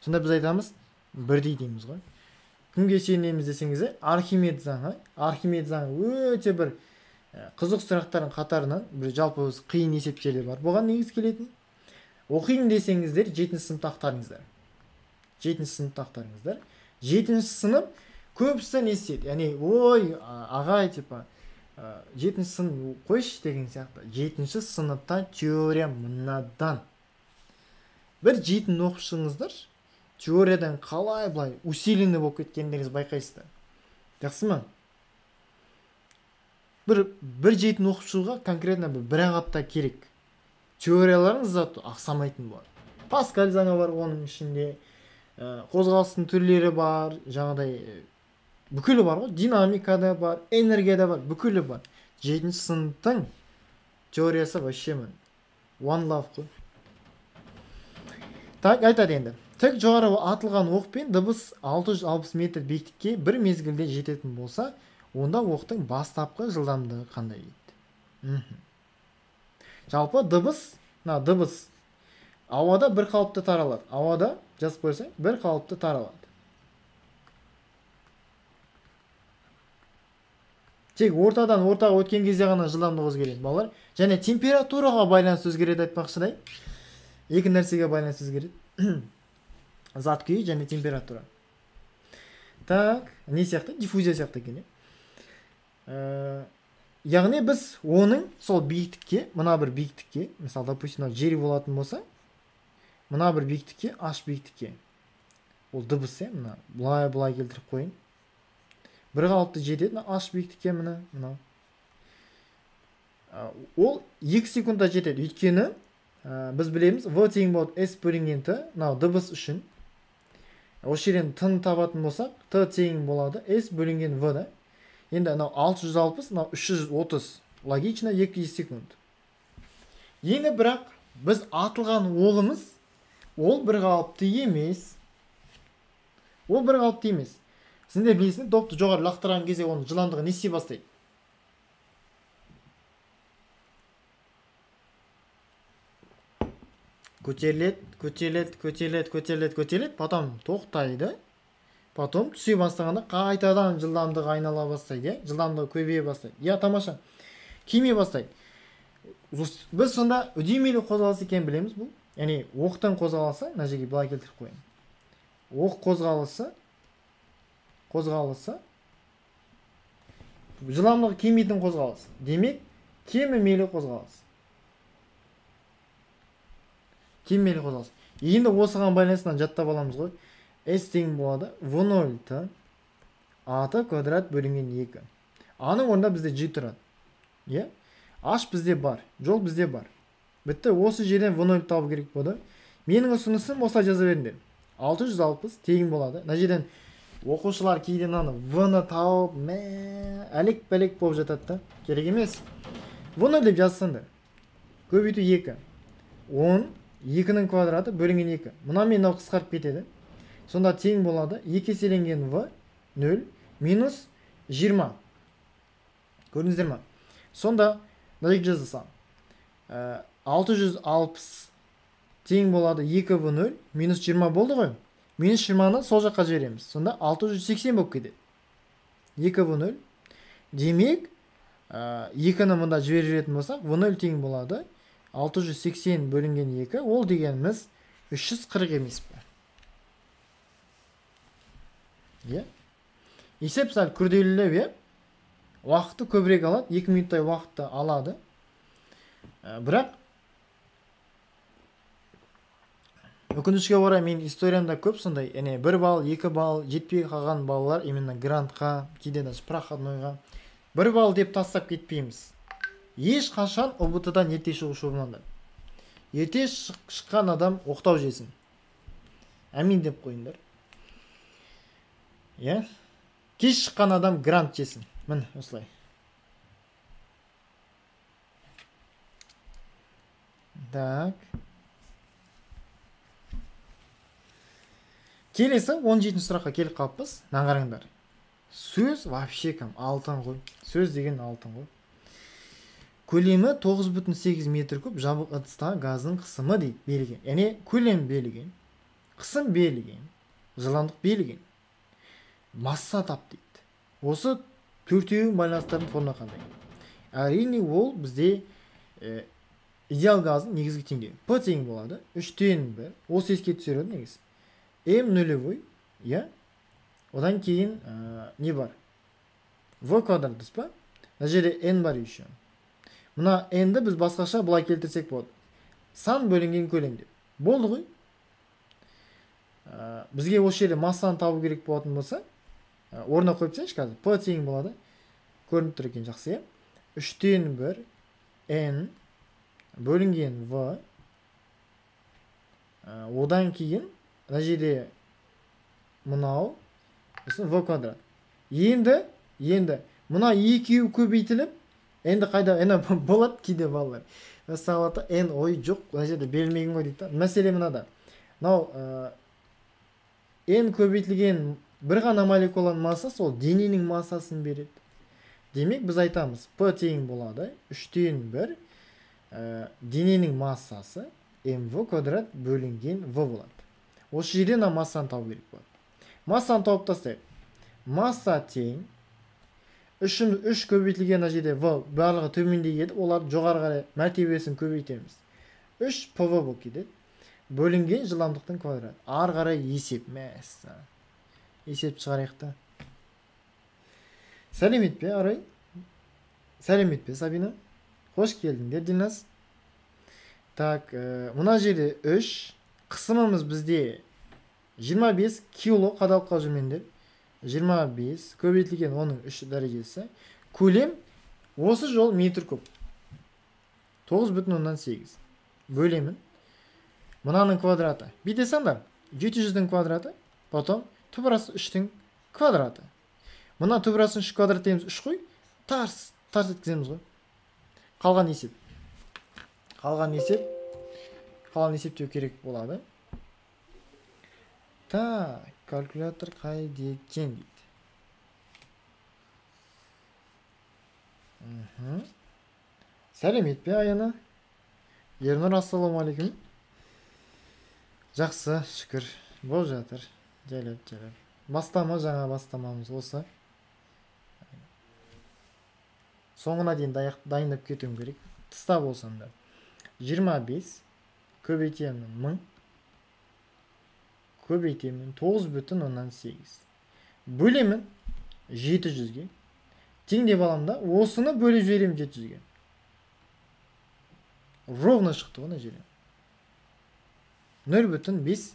S1: Сонда біз айтамыз, бірдей дейміз ғой. Кімге сенеміз десеңіз, Архимед заңы өте бір қызық сұрақтардың қатарынан бір жалпы қиын есептері бар. Бұған негіз келетін. Оқиын десеңіздер, 7-ші сыныпта ақтарыңыздар. 7-ші сынып көбісі не істеді? Яғни, ой, ағай, 7-ші сынып қойшы деген сияқты. 7-ші сыныпта теория мынадан. Бір 7-ні оқушыңыздар, теориядан қалай бұлай усилений болып кеткендеріңіз байқайсыздар. Жақсы ма? Бір 7-ні оқушыға конкретно бір-ақ апта керек. Теорияларыңыз заты ақсамайтын болады. Паскаль заңы бар оның ішінде, қозғалыстың түрлері бар, жаңағыдай бүкілі бар ғой, динамикада бар, энергияда бар, бүкілі бар. 7-ші сыныптың теориясы вообще one love қой. Так, айтады енді. Тік жоғары атылған оқпен дыбыс 660 метр биіктікке бір мезгілде жететін болса, онда оқтың бастапқы жылдамдығы қандай дейді. Жалпы дыбыс ауада бір қалыпты таралады. Ауада жазып қойсаң, бір қалыпты таралады. Тек ортадан ортаға өткен кезде ғана жылдамдық өзгереді, балалар. Және температураға байланысты өзгереді айтпақшыдай. Екі нәрсеге байланысты өзгереді. Зат күйі және температура. Так, не сияқты? Диффузия сияқты екен. Яғни біз оның сол биіктікке, мына бір биіктікке, мысалы, допустим, жер болатын болса, мына бір биіктікке, аш биіктікке. Ол дыбыс, мына бұлай келтіріп қойын. Бір қалыпты жетеді, аш биіктікке мына. Ол 2 секундта жетеді. Өйткені біз білеміз, V тең болады S бөлінген T, дыбыс үшін. Осы жерден T-ны табатын болсақ, T тең болады S бөлінген V да. Енді 660, 330. Логично 2 секунд. Енді бірақ біз атылған оғымыз ол бір қалыпты емес. Сендер білесіңдер, допты жоғары лақтырған кезде оның жылдамдығы не істей бастайды? Көтеріледі, потом тоқтайды, потом түсе бастағанда қайтадан жылдамдығы айнала бастайды, жылдамдығы көбейе бастайды. Тамаша. Кеме бастайды. Біз сонда үдемелі қозғалыс екенін білеміз бұл. Яғни оқтың қозғалысы, мына жерге былай келтіріп қояйын. Оқ қозғалысы жылдамдығы кемейтін қозғалыс. Демек, кемімелі қозғалыс. Енді осыған байланысынан жаттап аламыз ғой. S тең болады V0 A квадрат бөлінген 2. Аның орнында бізде G тұрады. H бізде бар, жол бізде бар. Бітті, осы жерден V0 табу керек болды. Менің ұсынысым осылай жаза беріңдер. 660 тең болады. Мына жерден оқушылар кейде мынаны V-ны тауып, әлек-бәлек болып жатады. Керек емес. V0 деп жазсаңдар. Көбейту 2. 10, 2-ның квадраты бөлінген 2. Мұнамен мынау қысқарып кетеді. Сонда тең болады 2 еселенген V 0 минус 20. Көрдіңіздер ме? Сонда мына жерге жазсам 660 тең болады 2V0 минус 20 болды ғой. Минус 20-ны сол жаққа жібереміз. Сонда 680 болып кетеді. 2V0. Демек, 2-ні мұнда жіберетін болсақ, V0 тең болады 680 бөлінген 2. Ол дегеніміз 340 емес пе? Есеп сәл күрделілеу, уақытты көбірек алады, 2 минуттай уақытты алады. Бірақ өкінішке орай мен историямда көп сондай, 1 балл, 2 балл жетпей қалған балалар именно грантқа, кейде даже проходнойға 1 балл деп тастап кетпейміз. Еш қашан ұбт-дан ерте шығушы болмаңдар. Ерте шыққан адам оқтау жесін. Әмин деп қойыңдар. Кеш шыққан адам грант жесін. Мін, осылай. Так. Келесі 17-ші сұраққа келіп қалыппыз. Наңғарыңдар. Сөз вообще алтын ғой. Сөз деген алтын ғой. Көлемі 9,8 метр куб жабық ыдыстағы газдың қысымы дейді берілген. Яғни көлем берілген, қысым берілген, жылдамдық берілген. Масса тап дейді. Осы төртеуін байланыстыратын формула қандай? Әрине ол бізде идеал газдың негізгі теңдеуі. P тең болады 3-тен 1. Осы еске түсіреді негіз. M нөлевой, одан кейін не бар? V квадрат дұрыс па? Мына жерде n бар еще. Мына n-ді біз басқаша бұлай келтірсек болады. Сан бөлінген көлем деп. Болды ғой? Бізге осы жерде массаны табу керек болатын болса, орнына қойып тастайыншы қазір. P тең болады. Көрініп тұр екен, жақсы, 3-тен 1 n бөлінген v. Одан кейін мына жерде мынау v квадрат. Енді мына екеуі көбейтіліп, енді қайда болады кейде балалар. Мәселе n ой жоқ, мына жерде берілмеген ғой дейді. Мәселе мынада. Мынау n көбейтілген бір ғана молекуланың массасы ол дененің массасын береді. Демек біз айтамыз, P тең болады 3-тен 1 дененің массасы mv квадрат бөлінген v болады. Осы жерден массаны табу керек болады. Массаны тауып тастайық. Масса тең 3 көбейтілген жерде v барлығы төмендейді, олар жоғары қарай мәртебесін көбейтеміз. 3 pv болып кетеді. Бөлінген жылдамдықтың квадраты. Ары қарай есеп. Есеп шығарайық та. Сәлемет пе, Арай? Сәлемет пе, Сабина? Қош келдіңдер, Дилназ. Так, мына жерде 3. Қысымымыз бізде 25 кило қадалыққа жүрмендер. 25 көбейтілген оның 3 дәрежесі. Көлем осы жол метр куб. 9,8 бөлемін. Мынаның квадраты. Бейтесаңдар 700-дің квадраты, потом түбірасы 3-тің квадраты. Мына түбірасын 3 квадрат дейміз 3 қой. Тарс еткіземіз ғой. Қалған есептеу керек болады. Так, калькулятор қайда екен дейді. Сәлемет пе аяна? Ернұр, ассалаумағалейкум. Жақсы, шүкір. Болып жатыр. Жайлап. Бастама, жаңа бастамамыз осы. Соңына дейін дайындап кетуім керек. Тыста болсам да. 25 көбейтемін 1000 көбейтемін 9,8. Бөлемін 700-ге. Тең деп аламын да, осыны бөліп жіберемін 700-ге. Ровно шықты ғой мына жерде. 0,5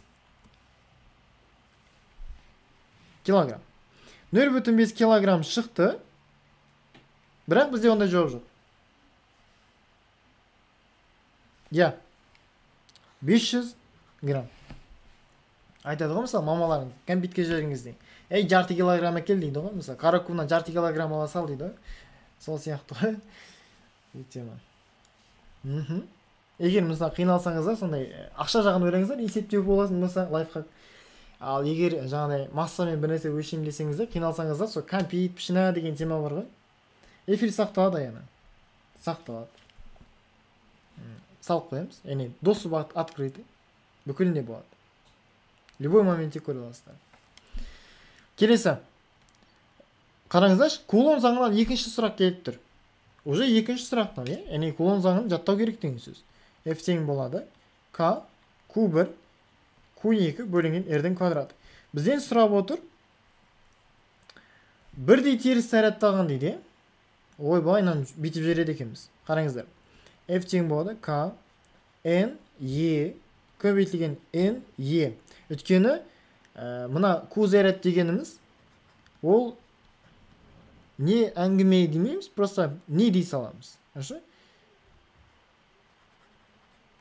S1: килограмм. 0,5 килограмм шықты. Бірақ бізде ондай жауап жоқ. Я. 500 грамм. Айтады ғой, мысалы, мамаларың кәмпитке жіберген кезде. Ей, жарты килограмм әкел дейді ғой. Мысалы, қара кумнан жарты килограмм ала сал дейді. Сол сияқты ғой. Өтемін. Егер мысалы қиналсаңыздар, сондай ақша жағын ойлаңыздар, есептеу боласың болса лайфхак. Ал егер жаңағыдай массамен бір нәрсе өлшеймін десеңіздер, қиналсаңыздар, сол кәмпит, пішіна деген тема бар ғой. Эфир сақталады аяна. Сақталады. Салып қоямыз. Яғни доступ открытый. Бүкілінде болады. Любой моментте көре аласыздар. Келесі. Қараңыздар, Кулон заңынан екінші сұрақ келіп тұр. Уже екінші сұрақтан, яғни Кулон заңын жаттау керек деген сөз. F тең болады. K, Q1, Q2 бөлінген R-дің квадраты. Бізден сұрап отыр. Бірдей теріс зарядтаған дейді. Ойбайнан бүйтіп жібереді екенбіз. Қараңыздар. F тең болады. K, N, E, көбейтілген N, E. Өткені, мына Q заряд дегеніміз, ол не әңгіме демейміз, просто не дей саламыз. Хорошо?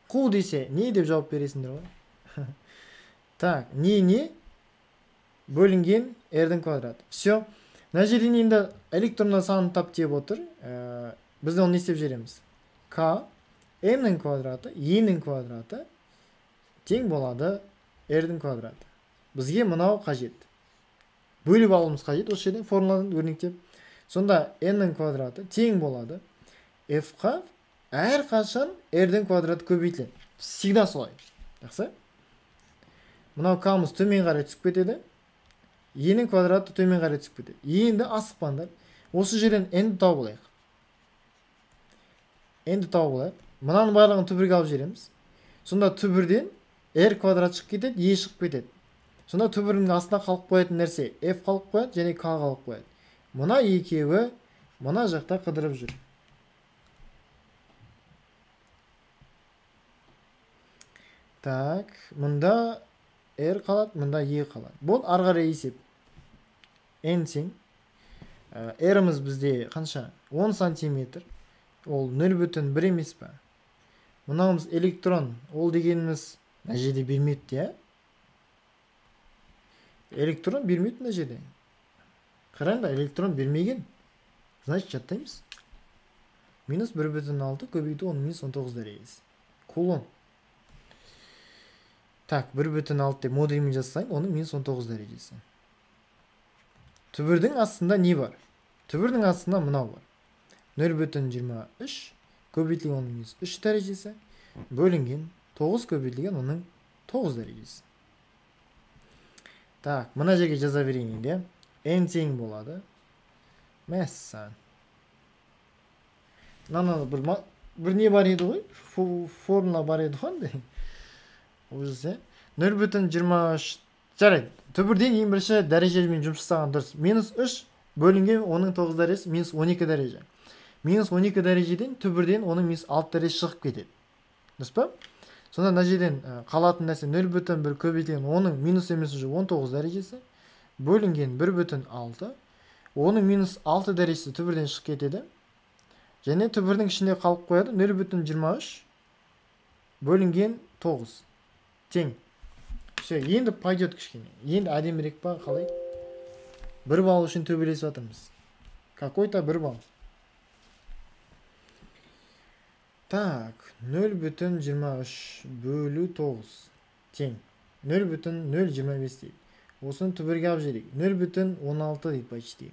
S1: Q десе, не деп жауап бересіңдер ғой? Так, не бөлінген R-дің квадраты. Все. Мына жерден енді электронды санын тап деп отыр. Біз оны не істеп жібереміз? K, N-ның квадраты, E-ның квадраты тең болады R-дің квадраты. Бізге мынау қажет. Бөліп алуымыз қажет, осы жерден формуладан өрнектеп. Сонда N-ның квадраты тең болады F-қа әрқашан R-дің квадраты көбейтіледі. Всегда солай. Жақсы? Мынау K-мыз төмен қарай түсіп кетеді. E-ның квадраты төмен қарай түсіп кетеді. Енді асықпаңдар. Осы жерден N-ді тауып алайық. N-ді тауып алайық. Мынаның барлығын түбірге алып жібереміз. Сонда түбірден R квадрат шығып кетеді, E шығып кетеді. Сонда түбірдің астына қалып қоятын нәрсе F қалып қояды және K қалып қояды. Мына екеуі мына жақта қыдырып жүр. Так, мында R қалады, мында E қалады. Бұл ары қарай есеп. N тең. R-ымыз бізде қанша? 10 сантиметр. Ол 0,1 емес па? Мынауымыз электрон. Ол дегеніміз мына жерде бермейді, я? Электрон бермейді мына жерде. Қараңда, электрон бермеген. Значит, жаттаймыз. Минус 1,6 көбейту 10 минус 19 дәрежесі. Кулон. Так, 1,6 деп модулімен жасайын, оның минус 19 дәрежесі. Түбірдің астында не бар? Түбірдің астында мынау бар. 0,23 көбейтілген оның минус 3 дәрежесі. Бөлінген 9 көбейтілген оның 9 дәрежесі. Так, мына жерге жаза берейін енді. N тең болады. Мәссаған. Бір не бар еді ғой? Формула бар еді ғой? Уже 0,23. Жарайды. Түбірден ең бірінші дәрежемен жұмыс жасаған дұрыс. Минус 3 бөлінген оның 9 дәрежесі минус 12 дәреже. Минус 12 дәрежеден түбірден оның минус 6 дәреже шығып кетеді. Дұрыс па? Сонда мына жерден қалатын нәрсе 0,1 көбейтілген оның минус емес уже 19 дәрежесі. Бөлінген 1,6. Оның минус 6 дәрежесі түбірден шығып кетеді. Және түбірдің ішінде қалып қояды 0,23 бөлінген 9. Тең. Все, енді пойдет кішкене. Енді әдемірек па, қалай? 1 балл үшін төбелесіп жатырмыз. Какой-то 1 балл. Так, 0,23 бөлу 9. Тең. 0,025 дейді. Осыны түбірге алып жіберейік. 0,16 дейді почти.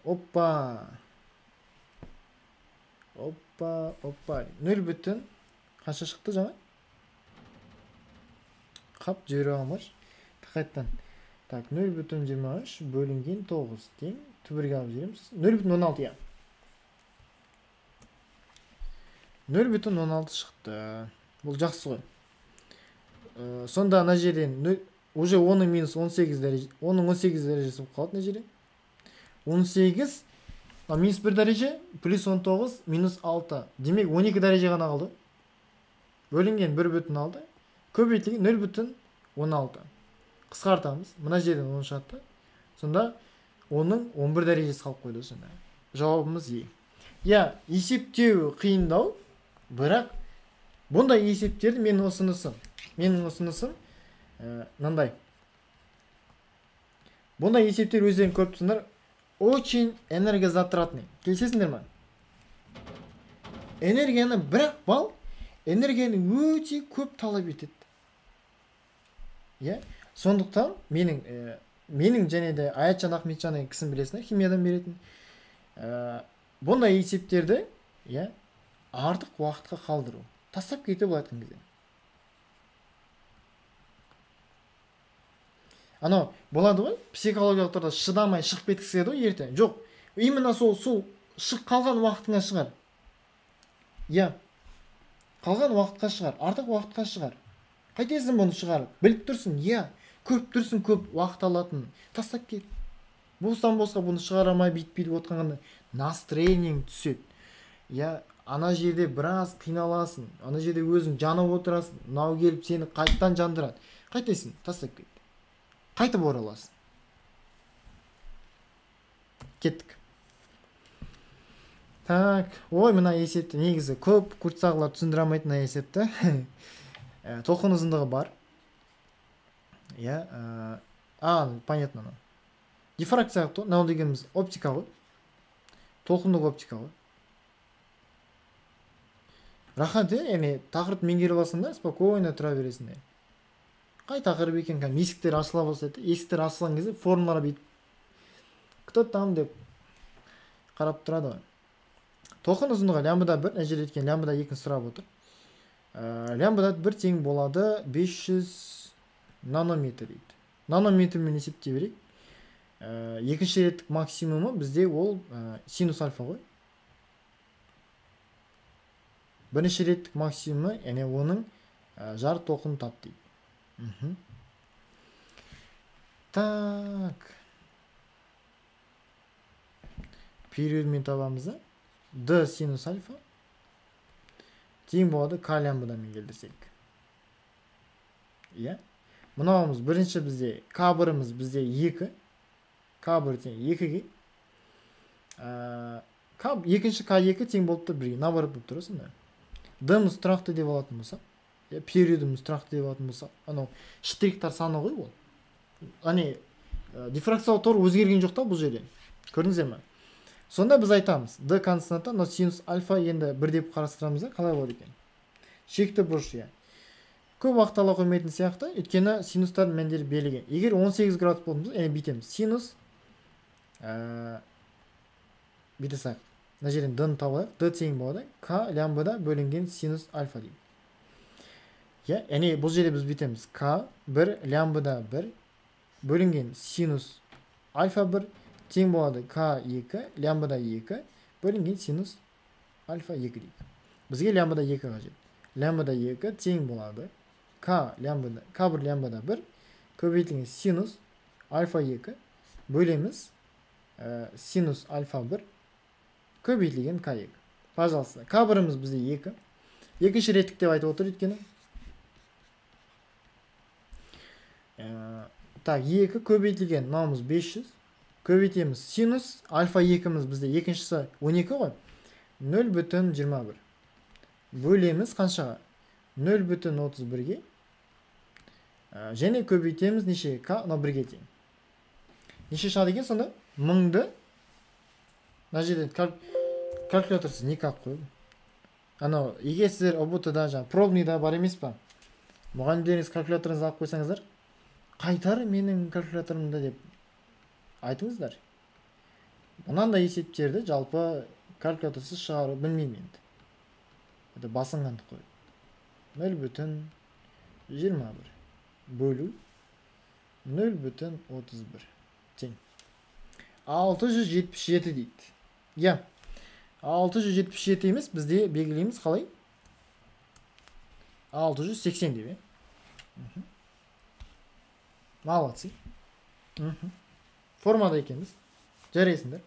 S1: Оппа. Опа. 0 бүтін қанша шықты жаңа? Қап, жібере алмаш. Қайттан. Так, 0,23 бөлінген 9 тең. Түбірге алып жібереміз. 0,16 я. 0,16 шықты. Бұл жақсы ғой. Сонда ана жерден уже 10-ның минус 18 дәреже, 10-ның 18 дәрежесі болып қалады ана жерден. 18 минус 1 дәреже плюс 19 минус 6. Демек 12 дәреже ғана қалды. Бөлінген 1,6. Көбейтілген 0,16. Қысқартамыз. Мына жерден 10 шатты. Сонда 10-ның 11 дәрежесі қалып қойды сонда. Жауабымыз Е. Я, есептеу қиындау, бірақ бұндай есептерді менің ұсынысым мынандай. Бұндай есептер өздерін көріп тұрсыңдар, очень энергозатратный. Келісесіңдер ме? Энергияны бірақ бал, энергияны өте көп талап етеді. Я, сондықтан менің және де Аятжан Ахметжан кісін білесіңдер, химиядан беретін. Бұндай есептерді, артық уақытқа қалдыру. Тастап кетіп айтқан кезде. Анау болады ғой, психологиялық тұрда шыдамай шығып кеткісі келеді ғой ерте. Жоқ, именно сол шығып қалған уақытыңа шығар. Қалған уақытқа шығар, артық уақытқа шығар. Қайтесің бұны шығарып? Біліп тұрсың, көріп тұрсың көп уақыт алатын. Тастап кет. Бостан босқа бұны шығарамай бит-бит отқанғанда настроениең түседі. Ана жерде біраз қиналасың, ана жерде өзің жанып отырасың, мынау келіп сені қайттан жандырады. Қайтесің, тастап кет. Қайтып ораласың. Кеттік. Так, мына есепті негізі көп курстағылар түсіндіре алмайтын есепті. Толқын ұзындығы бар. Понятно. Дифракция то, мынау дегеніміз оптика ғой. Толқындық оптика ғой. Рахат, тақырып меңгеріп алсаң да, спокойно тұра бересің. Қай тақырып екен, есіктер ашыла болса, есіктер ашылған кезде формулалар бейт. Кто там деп қарап тұрады. Толқын ұзындығы лямбда 1, нәжер еткен лямбда 2 сұрап отыр. Лямбда 1 тең болады 500 нанометр дейді. Нанометрмен есептей берейік. Екінші реттік максимумы бізде ол синус альфа ғой. Бірінші реттік максимумы, оның жар толқын тап дейді. Так. Периодмен табамыз. D синус альфа. Тең болады К лямбдамен келдірсек. Мынауымыз бірінші бізде К1-ымыз бізде 2. К1 тең 2-ге. Екінші К2 тең болып тұр 1-ге. Наоборот болып тұр осында. D-мыз тұрақты деп алатын болса, периодымыз тұрақты деп алатын болса, анау штрихтар саны ғой ол. Дифракциялы тор өзгерген жоқ та бұл жерде. Көрдіңіздер ме? Сонда біз айтамыз, D константа, синус альфа енді 1 деп қарастырамыз, қалай болады екен? Шекті бұрыш, көп уақыт ала қоймайтын сияқты, өйткені синустардың мәндері берілген. Егер 18 градус болдыңыз, бүйтеміз. Синус бүйте сақ. Мына жерден D-ны табайық. D тең болады. К лямбда бөлінген синус альфа дейміз. Бұл жерде біз бүйтеміз. К 1 лямбда 1 бөлінген синус альфа 1 тең болады. К 2 лямбда 2 бөлінген синус альфа 2 дейміз. Бізге лямбда 2 қажет. Лямбда 2 тең болады. К 1 лямбда 1 көбейтілген синус альфа 2 бөлеміз синус альфа 1 көбейтілген К2. Пожалуйста. К1-ымыз бізде 2. Екінші реттік деп айтып отыр өйткені. Так, 2 көбейтілген, мынауымыз 500. Көбейтеміз синус альфа 2-міз бізде екіншісі 12 ғой. 0,21. Бөлеміз қаншаға? 0,31-ге. Және көбейтеміз неше? К 1-ге тең. Неше шығады екен сонда? 1000-ды мына жерден калькуляторсыз никак қойып. Егер сіздер ұбт-да пробныйда бар емес па? Мұғалімдеріңіз калькуляторыңызды алып қойсаңыздар, қайтар менің калькуляторымды деп айтыңыздар. Мынандай есептерді жалпы калькуляторсыз шығару білмеймін енді. Это басынғандық қой. 0,21 бөлу 0,31 тең 677 дейді. Я 677 емес, бізде белгілейміз қалай? 680 деп. Молодцы. Формада екенбіз. Жарайсыңдар.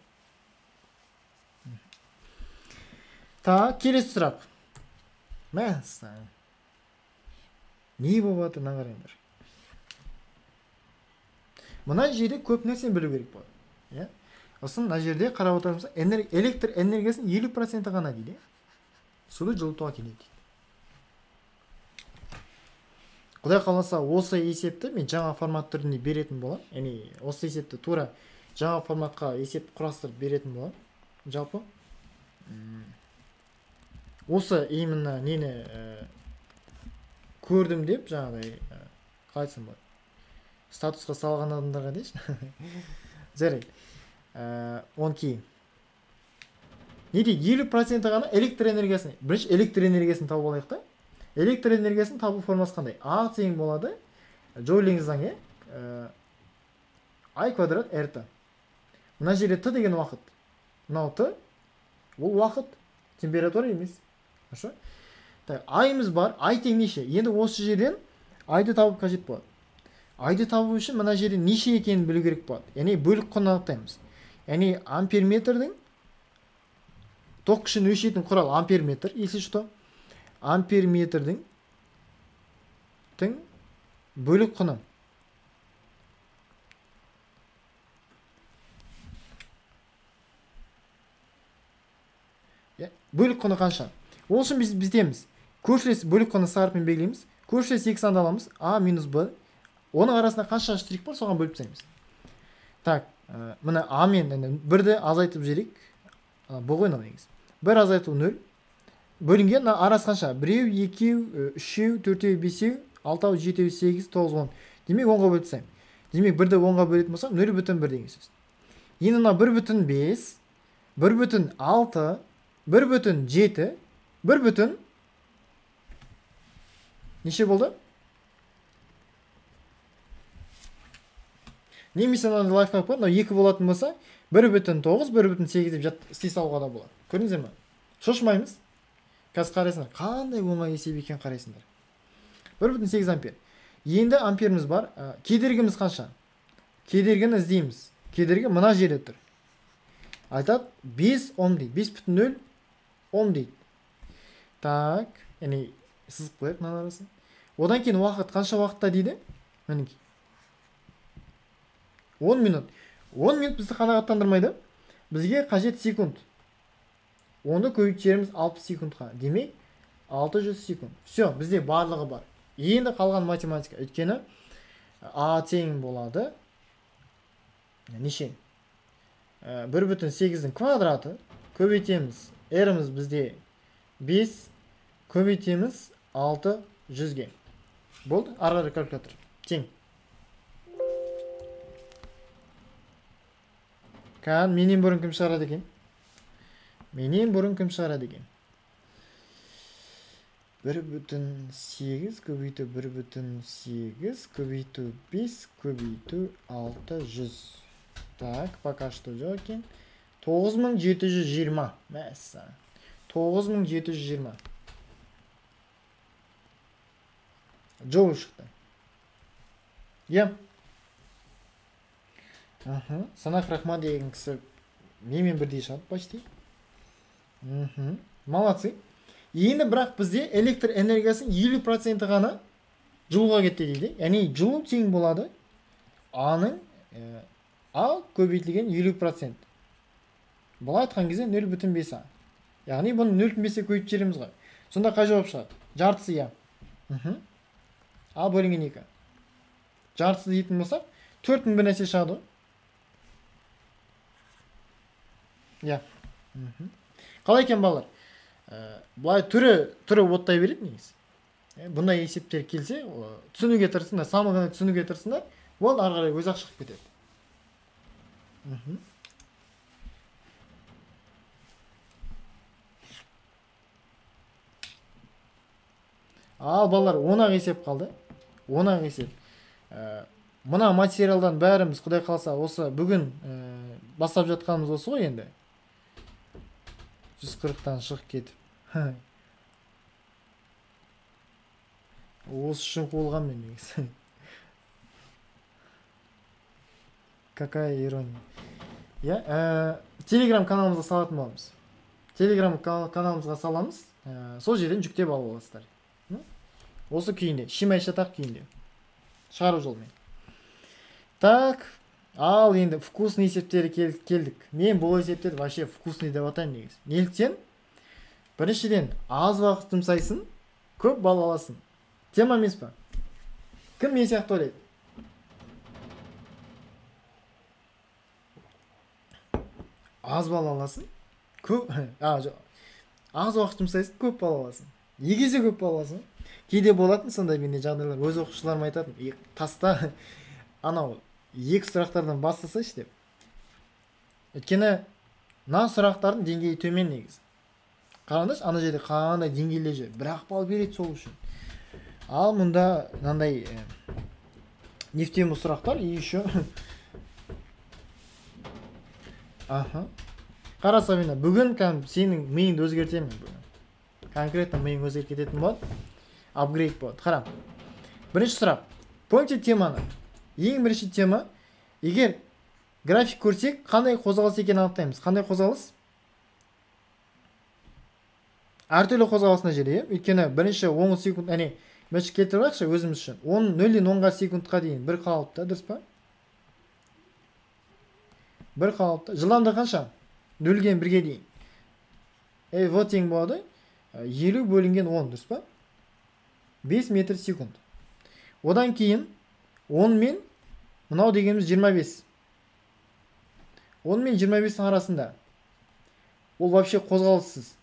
S1: Так, келесі сұрақ. Мәссаған. Не болып жатыр, мына қараңдар. Мына жерде көп нәрсені білу керек болады. Я? Осын мына жерде қарап отырмыз, электр энергиясының 50% ғана дейді. Суды жылытуға келеді дейді. Құдай қаласа, осы есепті мен жаңа формат түрінде беретін болам. Яғни осы есепті тура жаңа форматқа есеп құрастырып беретін болам. Жалпы осы именно нені көрдім деп жаңағыдай қалайсың болады. Статусқа салған адамдарға дейші. Жарайды. Он кейін. Не дейді? 50% ғана электр энергиясын. Бірінші электр энергиясын тауып алайық та. Электр энергиясын табу формасы қандай? А тең болады. Джоулингіздің I квадрат RT. Мына жерде Т деген уақыт. Мынау Т. Ол уақыт. Температура емес. Хорошо? Айымыз бар. Ай тең неше? Енді осы жерден айды табып қажет болады. Айды табу үшін мына жерде неше екенін білу керек болады. Яғни бөлік құнын анықтаймыз. Яғни амперметрдің ток күшін өлшейтін құрал амперметр. Если что, амперметрдің бөлік құны. Бөлік құны қанша? Ол үшін біз деміз. Көршілес бөлік құны сарпен белгілейміз. Көршілес x-аны аламыз. А минус b. Оның арасында қанша штрих бар, соған бөліп тастаймыз. Так, мына а мен бірді азайтып жіберейік. Бұл ғой негізі. Бір азайту 0. Бөлінген арасы қанша? 1, 2, 3, 4, 5, 6, 7, 8, 9, 10. Демек 10-ға бөліп тастаймын. Демек бірді 10-ға бөлетін болсам 0,1 деген сөз. Енді мына 1,5, 1,6, 1,7, 1, неше болды? Немесе мынандай лайфхак бар, мынау 2 болатын болса, 1,9, 1,8 деп істей салуға да болады. Көрдіңіздер ме? Шошымаймыз. Қазір қарайсыңдар, қандай оңай есеп екен қарайсыңдар. 1,8 ампер. Енді амперіміз бар. Кедергіміз қанша? Кедергіні іздейміз. Кедергі мына жерде тұр. Айтады 5 ом дейді. 5,0 ом дейді. Так, яғни сызып қояйық мына арасын. Одан кейін уақыт қанша уақытта дейді? Мінекей. 10 минут. 10 минут бізді қанағаттандырмайды. Бізге қажет секунд. Оны көбейтеміз 60 секундқа. Демек 600 секунд. Все, бізде барлығы бар. Енді қалған математика. Өйткені А тең болады. Неше? 1,8-дің квадраты. Көбейтеміз. R-іміз бізде 5. Көбейтеміз 600-ге. Болды? Ары калькулятор. Тең. Қан, менен бұрын кім шығарады екен? Менен бұрын кім шығарады екен? 1,8 көбейту 1,8 көбейту 5 көбейту 600. Так, пока что жоқ екен. 9720. Мәссі. 9720. Джоул шықты. Ем. Санақ Рахман деген кісі менімен бірдей шығады почти. Молодцы. Енді бірақ бізде электр энергиясының 50% ғана жылуға кетті дейді. Яғни жылу тең болады Аның А көбейтілген 50%. Бұлай айтқан кезде 0,5 А. Яғни бұны 0,5-е көбейтіп жібереміз ғой. Сонда қай жауап шығады? Жартысы я. А бөлінген 2. Жартысы дейтін болсақ, 4-дің бір нәрсе шығады. Я. Қалай екен балалар? Бұлай түрі оттай береді негіз. Бұндай есептер келсе, түсінуге тырысыңдар, самы ғана түсінуге тырысыңдар, ол ары қарай өз-ақ шығып кетеді. Ал балалар 10-ақ есеп қалды. 10-ақ есеп. Мына материалдан бәріміз құдай қалса осы бүгін бастап жатқанымыз осы ғой енді. 140-тан шығып кетіп. Осы үшін қуылған мен негізі. Какая ирония. Я Телеграм каналымызға салатын боламыз. Телеграм каналымызға саламыз. Сол жерден жүктеп алып аласыздар. Осы күйінде, шимай шатақ күйінде. Шығару жолмен. Так, ал енді вкусный есептері келдік. Мен бұл есептерді вообще вкусный деп атаймын негізі. Неліктен? Біріншіден аз уақыт жұмсайсың, көп балл аласың. Тема емес па? Кім мен сияқты ойлайды? Аз балл аласың, көп, аз уақыт жұмсайсың, көп балл аласың. Егесе көп балл аласың. Кейде болатын сондай менде жағдайлар, өз оқушыларым айтатын, таста анау екі сұрақтардан бастасайшы деп. Өйткені мына сұрақтардың деңгейі төмен негізі. Қараңдаршы, ана жерде қандай деңгейлер жүр. Бірақ балл береді сол үшін. Ал мұнда мынандай нефтемі сұрақтар и еще Қара Сабина, бүгін сенің миыңды өзгертемін бүгін. Конкретно миың өзгеріп кететін болады. Апгрейд болады. Қарам. Бірінші сұрақ. Помните теманы? Ең бірінші тема, егер график көрсек, қандай қозғалыс екенін анықтаймыз. Қандай қозғалыс? Әртүрлі қозғалысына жері, өйткені бірінші 10 секунд, бірінші келтіріп алайықшы өзіміз үшін. 0-ден 10-ға секундқа дейін бір қалыпта, дұрыс па? Бір қалыпта. Жылдамдығы қанша? 0-ден 1-ге дейін. Вот тең болады. 50 бөлінген 10, дұрыс па? 5 метр секунд. Одан кейін 10 мен мынау дегеніміз 25. 10 мен 25-ің арасында. Ол вообще қозғалыссыз.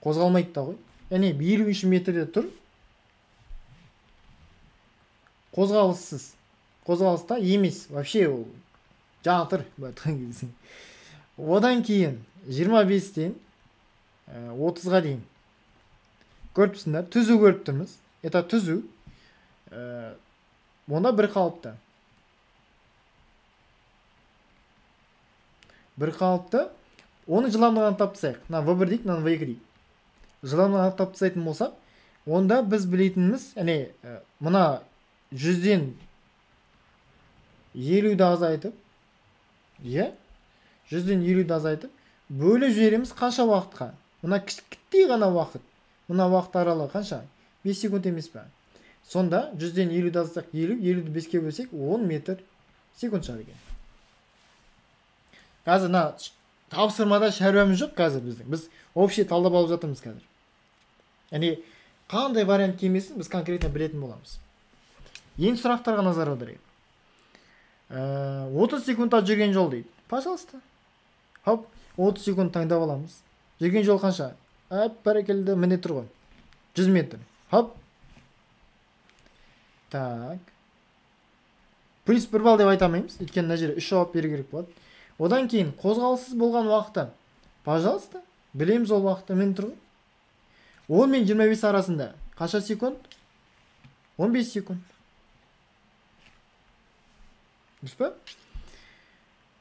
S1: Қозғалмайды да ғой. Яғни 50 метрде тұр. Қозғалыссыз. Қозғалыста емес. Вообще ол жатыр. Одан кейін 25-тен 30-ға дейін. Көріп тұрсыңдар, түзу көріп тұрмыз. Это түзу. Онда бір қалыпта. Бір қалыпта. Оны жылдамдығын анықтап тастайық. Мына V1 дейік, мына V2 дейік. Жылдамдығын анықтап тастайтын болсақ, онда біз білетініміз, мына 100-ден 50-ді азайтып, 100-ден 50-ді азайтып, бөліп жібереміз қанша уақытқа? Мына кішкентай ғана уақыт. Мына уақыт аралығы қанша? 5 секунд емес пе? Сонда 100-ден 50-ді азайтсақ 50, 50-ді 5-ке бөлсек 10 метр секунд шығады екен. Қазір мына тапсырмада шаруамыз жоқ қазір біздің. Біз общий талдап алып жатырмыз қазір. Қандай вариант келмесін біз конкретно білетін боламыз. Ең сұрақтарға назар аударайық. 30 секундта жүрген жол дейді. Пожалуйста. Хоп, 30 секунд таңдап аламыз. Жүрген жол қанша? Бәрекелді, міне тұр ғой. 100 метр. Хоп. Так. Плюс 1 балл деп айтамаймыз. Өйткені мына жерде 3 жауап беру керек болады. Одан кейін қозғалыссыз болған уақытта. Пожалуйста. Білеміз ол уақытта міне тұр ғой. 10 мен 25 арасында қанша секунд? 15 секунд. Дұрыс па?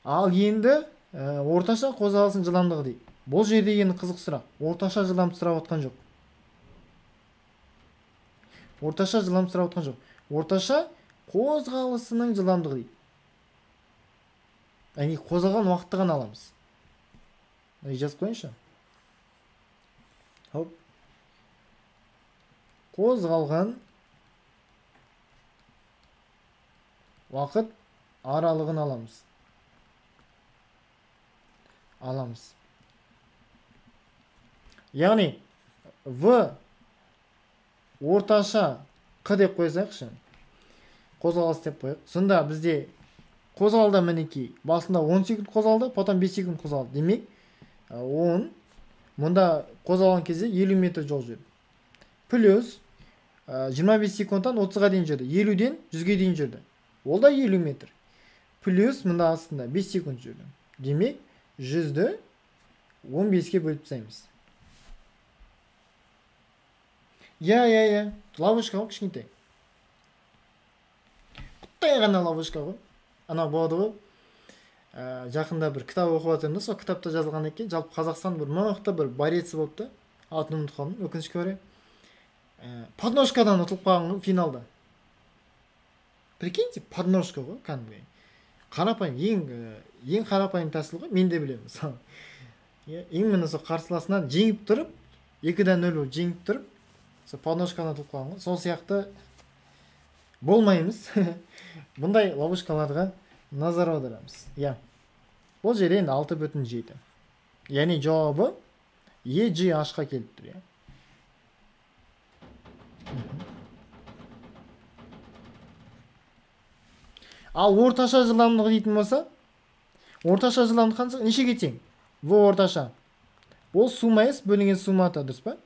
S1: Ал енді орташа қозғалысың жылдамдығы дейді. Бұл жерде енді қызық сұрақ. Орташа жылдамдықты сұрап отқан жоқ. Орташа жылдамдықты сұрап отқан жоқ. Орташа қозғалысының жылдамдығы дейді. Қозғалған уақытты ғана аламыз. Жазып қойыңызшы. Хоп. Қозғалған уақыт аралығын аламыз. Яғни V орташа Q деп қойсақшы. Қозғалыс деп қойық. Сонда бізде қозғалды мінекей. Басында 10 секунд қозғалды, потом 5 секунд қозғалды. Демек 10. Мұнда қозғалған кезде 50 метр жол жүрді. Плюс 25 секундтан 30-ға дейін жүрді. 50-ден 100-ге дейін жүрді. Ол да 50 метр. Плюс мұнда астында 5 секунд жүрді. Демек 100-ді 15-ке бөліп тастаймыз. иә ловушка ғой, кішкентай құттай ғана ловушка ғой. Ана болады ғой, жақында бір кітап оқып жатырмын да, сол кітапта жазылған екен, жалпы Қазақстан бір мықты бір борец болып та, атын ұмытып қалдым өкінішке орай. Подножкадан ұтылып қалған ғой финалда. Прикиньте, подножка ғой, кәдімгі қарапайым, ең қарапайым тәсіл ғой, мен де білемін мысалы. Именно сол қарсыласынан жеңіп тұрып, 2-0 жеңіп тұрып, сол подножкадан ұтылып қалған ғой. Сол сияқты болмаймыз. Бұндай ловушкаларға назар аударамыз. Бұл жер енді 6,7. Яғни жауабы EGH-қа келіп тұр. Ал орташа жылдамдығы дейтін болса, орташа жылдамдық қанша? Нешеге тең? В орташа. Ол сумма S бөлінген сумма ата, дұрыс па?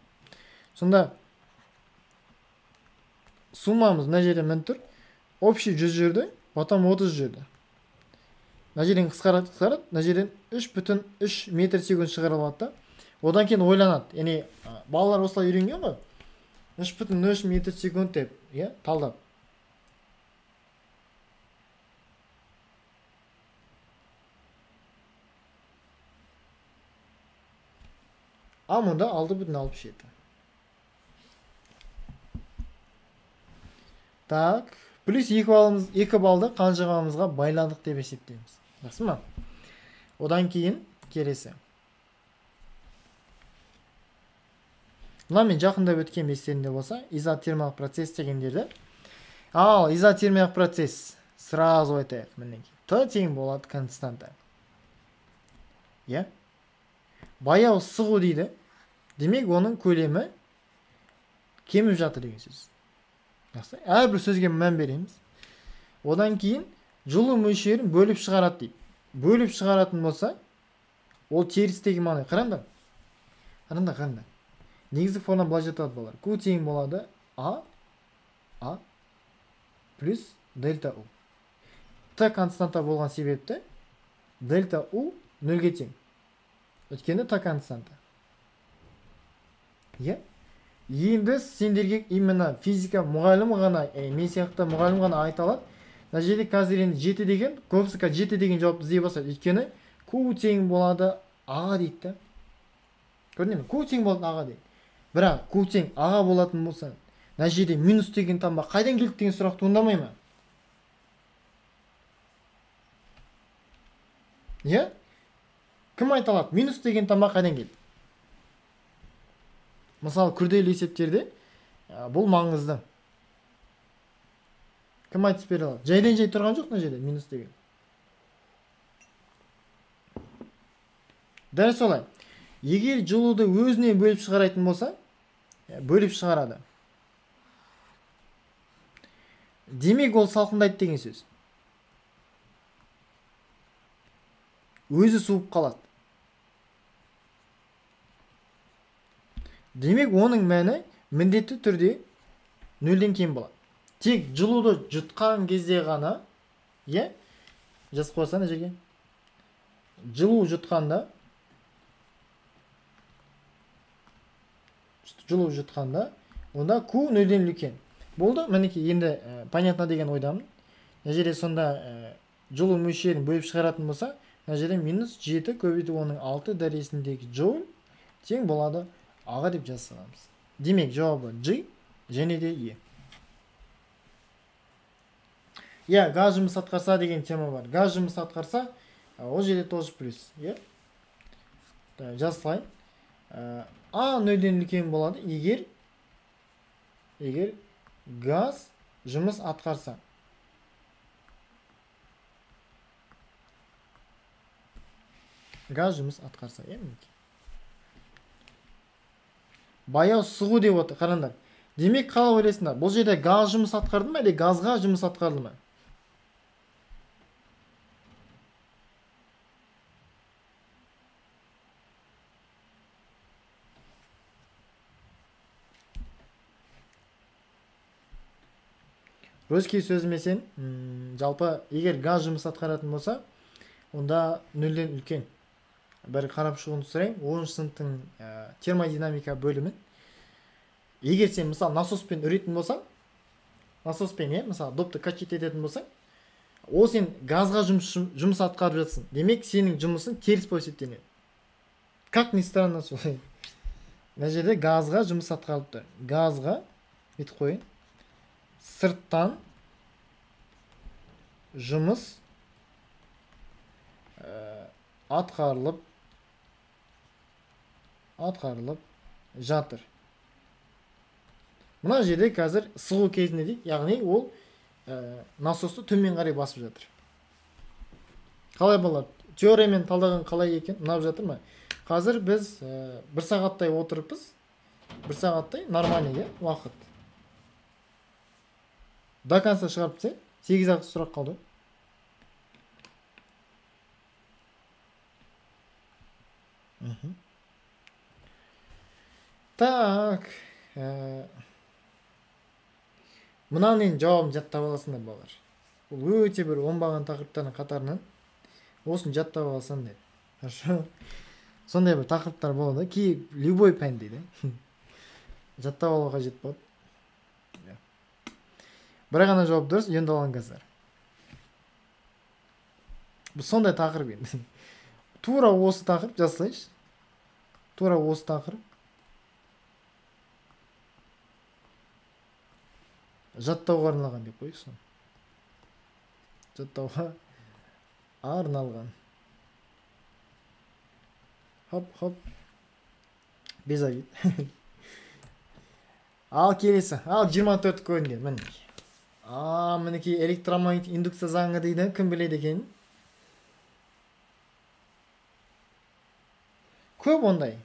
S1: Сонда суммамыз мына жерде мін тұр. Общий 100 жүрді, потом 30 жүрді. Мына жерден қысқарады, мына жерден 3,3 метр секунд шығарып алады. Одан кейін ойланады. Яғни балалар осылай үйренген ғой. 3,3 метр секунд деп, талдап. А мұнда 6,67. Так, плюс 2 балды қанжығамызға байладық деп есептейміз. Жақсы ма? Одан кейін келесі. Мына мен жақында өткен естерінде болса, изотермалық процесс дегендерді. Ал изотермалық процесс сразу айтайық. Т тең болады константа. Баяу сығу дейді. Демек, оның көлемі кеміп жатыр деген сөз. Әрбір сөзге мән береміз. Одан кейін жылу мөлшерін бөліп шығарады дейді. Бөліп шығаратын болса, ол терістегі мағына. Қараңдар. Негізгі форма былай жатады болар. Q тең болады А плюс дельта U. Т константа болған себепті дельта U 0-ге тең. Өткені Т константа. Енді сендерге именно физика мұғалім ғана, мен сияқты мұғалім ғана айта алады. Мына жерде қазір енді 7 деген, көбісі 7 деген жауапты іздей бастайды. Өйткені Q тең болады А дейді. Көрдіңіз бе? Q тең болады А дейді. Бірақ Q тең А болатын болса, мына жерде минус деген таңба қайдан келді деген сұрақ туындамай ма? Кім айта алады? Минус деген таңба қайдан келді? Мысалы, күрделі есептерде бұл маңызды. Кім айтып бере алады? Жайдан жай тұрған жоқ мына жерде минус деген. Дәл солай. Егер жылуды өзіне бөліп шығарайтын болса, бөліп шығарады. Демек, ол салқындайды деген сөз. Өзі суып қалады. Демек, оның мәні міндетті түрде 0-ден кем болады. Тек жылуды жұтқан кезде ғана, жазып қойсana жерге. Жылу жұтқанда, онда Q 0-ден үлкен. Болды, мінеки енді понятно деген ойдамын. Мына жерде сонда жылу мөлшерін бөліп шығаратын болса, мына жерде минус 7 көбейту оның 6 дәресіндегі джоуль тең болады А деп жазсаңыз. Демек, жауабы G және де E. Газ жұмыс атқарса деген тема бар. Газ жұмыс атқарса, ол жерде тоже плюс. Жазсылайын. А 0-ден үлкен болады, егер газ жұмыс атқарса. Газ жұмыс атқарса. Баяу сығу деп отыр, қараңдар. Демек, қалай ойлайсыңдар? Бұл жерде газ жұмыс атқарды ма, әлде газға жұмыс атқарды ма? Русский сөзіме сен, жалпы, егер газ жұмыс атқаратын болса, онда 0-ден үлкен. Бір қарап шығуын сұрайын, 10 сыныптың термодинамика бөлімін. Егер сен мысалы насоспен үретін болсаң, насоспен мысалы допты качать ететін болсаң, ол сен газға жұмыс атқарып жатсың. Демек сенің жұмысың теріс болып есептеледі. Как ни странно солай. Мына жерде газға жұмыс атқарып тұр. Газға бүйтіп қойын. Сырттан жұмыс атқарылып жатыр. Мына жерде қазір сығу кезінде дейді, яғни ол насосты төмен қарай басып жатыр. Қалай болады? Теориямен талдаған қалай екен? Мынап жатыр ма? Қазір біз 1 сағаттай отырыппыз. 1 сағаттай нормальный уақыт. До конца шығарып тастайық. 8 сұрақ қалды. Так. Мынаның жауабын жаттап аласыңдар балалар. Бұл өте бір оңбаған тақырыптардың қатарынан осын жаттап аласың деді. Хорошо. Сондай бір тақырыптар болады. Ки любой пән дейді. Жаттап алу қажет болады. Бір ғана жауап дұрыс, енді алған қазір. Бұл сондай тақырып енді. Тура осы тақырып жазсайшы. Тура осы тақырып. Жаттауға арналған деп қойшы. Жаттауға арналған. Хоп. Без обид. Ал келесі. Ал 24 көрінген. Мінекей. Мінекей электромагнит индукция заңы дейді. Кім біледі екен? Көп ондай.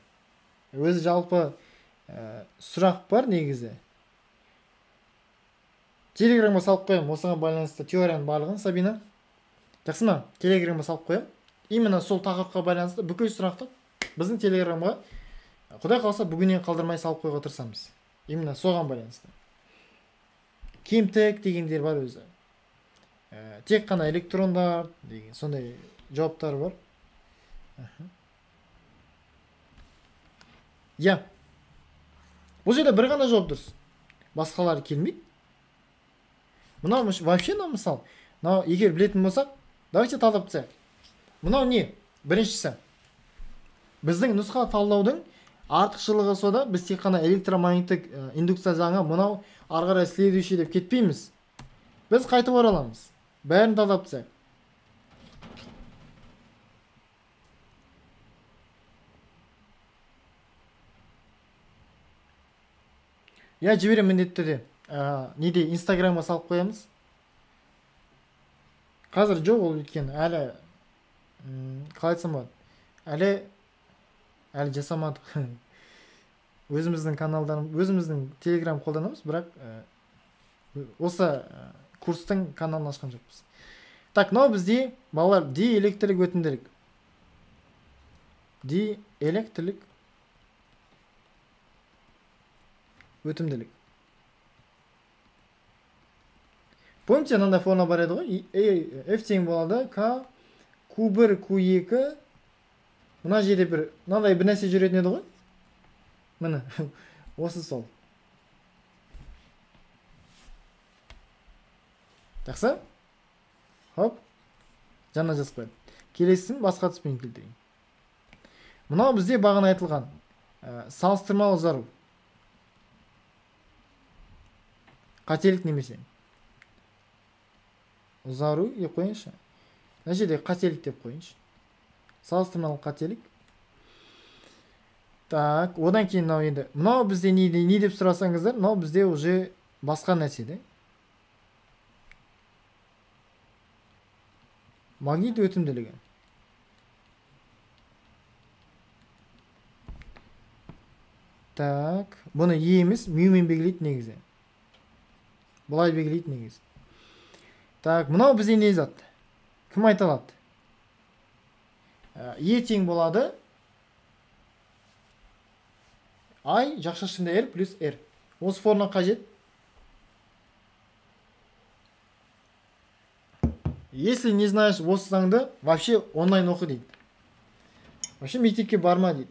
S1: Өзі жалпы сұрақ бар негізі. Телеграмға салып қоям. Осыған байланысты теорияның барлығын, Сабина. Жақсы ма? Телеграмға салып қоям. Именно сол тақырыпқа байланысты бүкіл сұрақты біздің телеграмға Құдай қалса бүгіннен қалдырмай салып қойға тырысамыз. Именно соған байланысты. Кемтік дегендер бар өзі. Тек қана электрондар деген сондай жауаптар бар. Я. Бұл жерде бір ғана жауап дұрыс. Басқалары келмейді. Мынау вообще мысал. Мынау егер білетін болсақ, давайте талдап түсек. Мынау не? Біріншісі. Біздің нұсқа талдаудың артықшылығы сода, біз тек қана электромагниттік индукция заңы мынау ары қарай следующий деп кетпейміз. Біз қайтып ораламыз. Бәрін талдап түсек. Я жіберем міндетті де. Неде инстаграмға салып қоямыз. Қазір жоқ ол өйткені әлі қалай айтсам болады. Әлі жасамадық. Өзіміздің каналдарым, өзіміздің телеграм қолданамыз, бірақ осы курстың каналын ашқан жоқпыз. Так, мынау бізде балалар диэлектрлік өтімділік. Диэлектрлік өтімділік. Помните, мынандай формула бар еді ғой? F тең болады К Q1 Q2. Мына жерде мынандай бір нәрсе жүретін еді ғой? Міне, осы сол. Жақсы? Хоп. Жаңа жазып қойдым. Келесін басқа түспен келтірейін. Мынау бізде бағана айтылған салыстырмалы ұзару. Қателік немесе. Ұзару деп қойыншы. Мына жерде қателік деп қойыншы. Салыстырмалы қателік. Так, одан кейін мынау енді. Мынау бізде не деп сұрасаңыздар, мынау бізде уже басқа нәрсе. Магнит өтімділігі. Так, бұны еміз мюмен белгілейді негізі. Бұлай белгілейді негізі. Так, мынау бізде не зат? Кім айта алады? Е тең болады. I жақша ішінде R плюс R. Осы формула қажет. Если не знаешь осы заңды, вообще онлайн оқы дейді. Вообще мектепке барма дейді.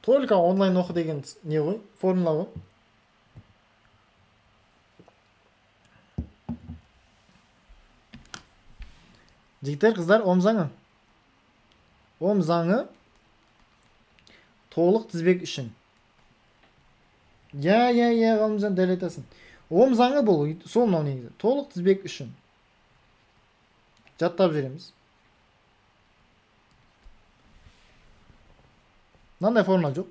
S1: только онлайн оқы деген не ғой, формула ғой. Жігіттер, қыздар, Ом заңы. Ом заңы толық тізбек үшін. Ғалымжан, дәл айтасың. Ом заңы бұл, сол мынау негізі. Толық тізбек үшін. Жаттап жүреміз. Мынандай формула жоқ.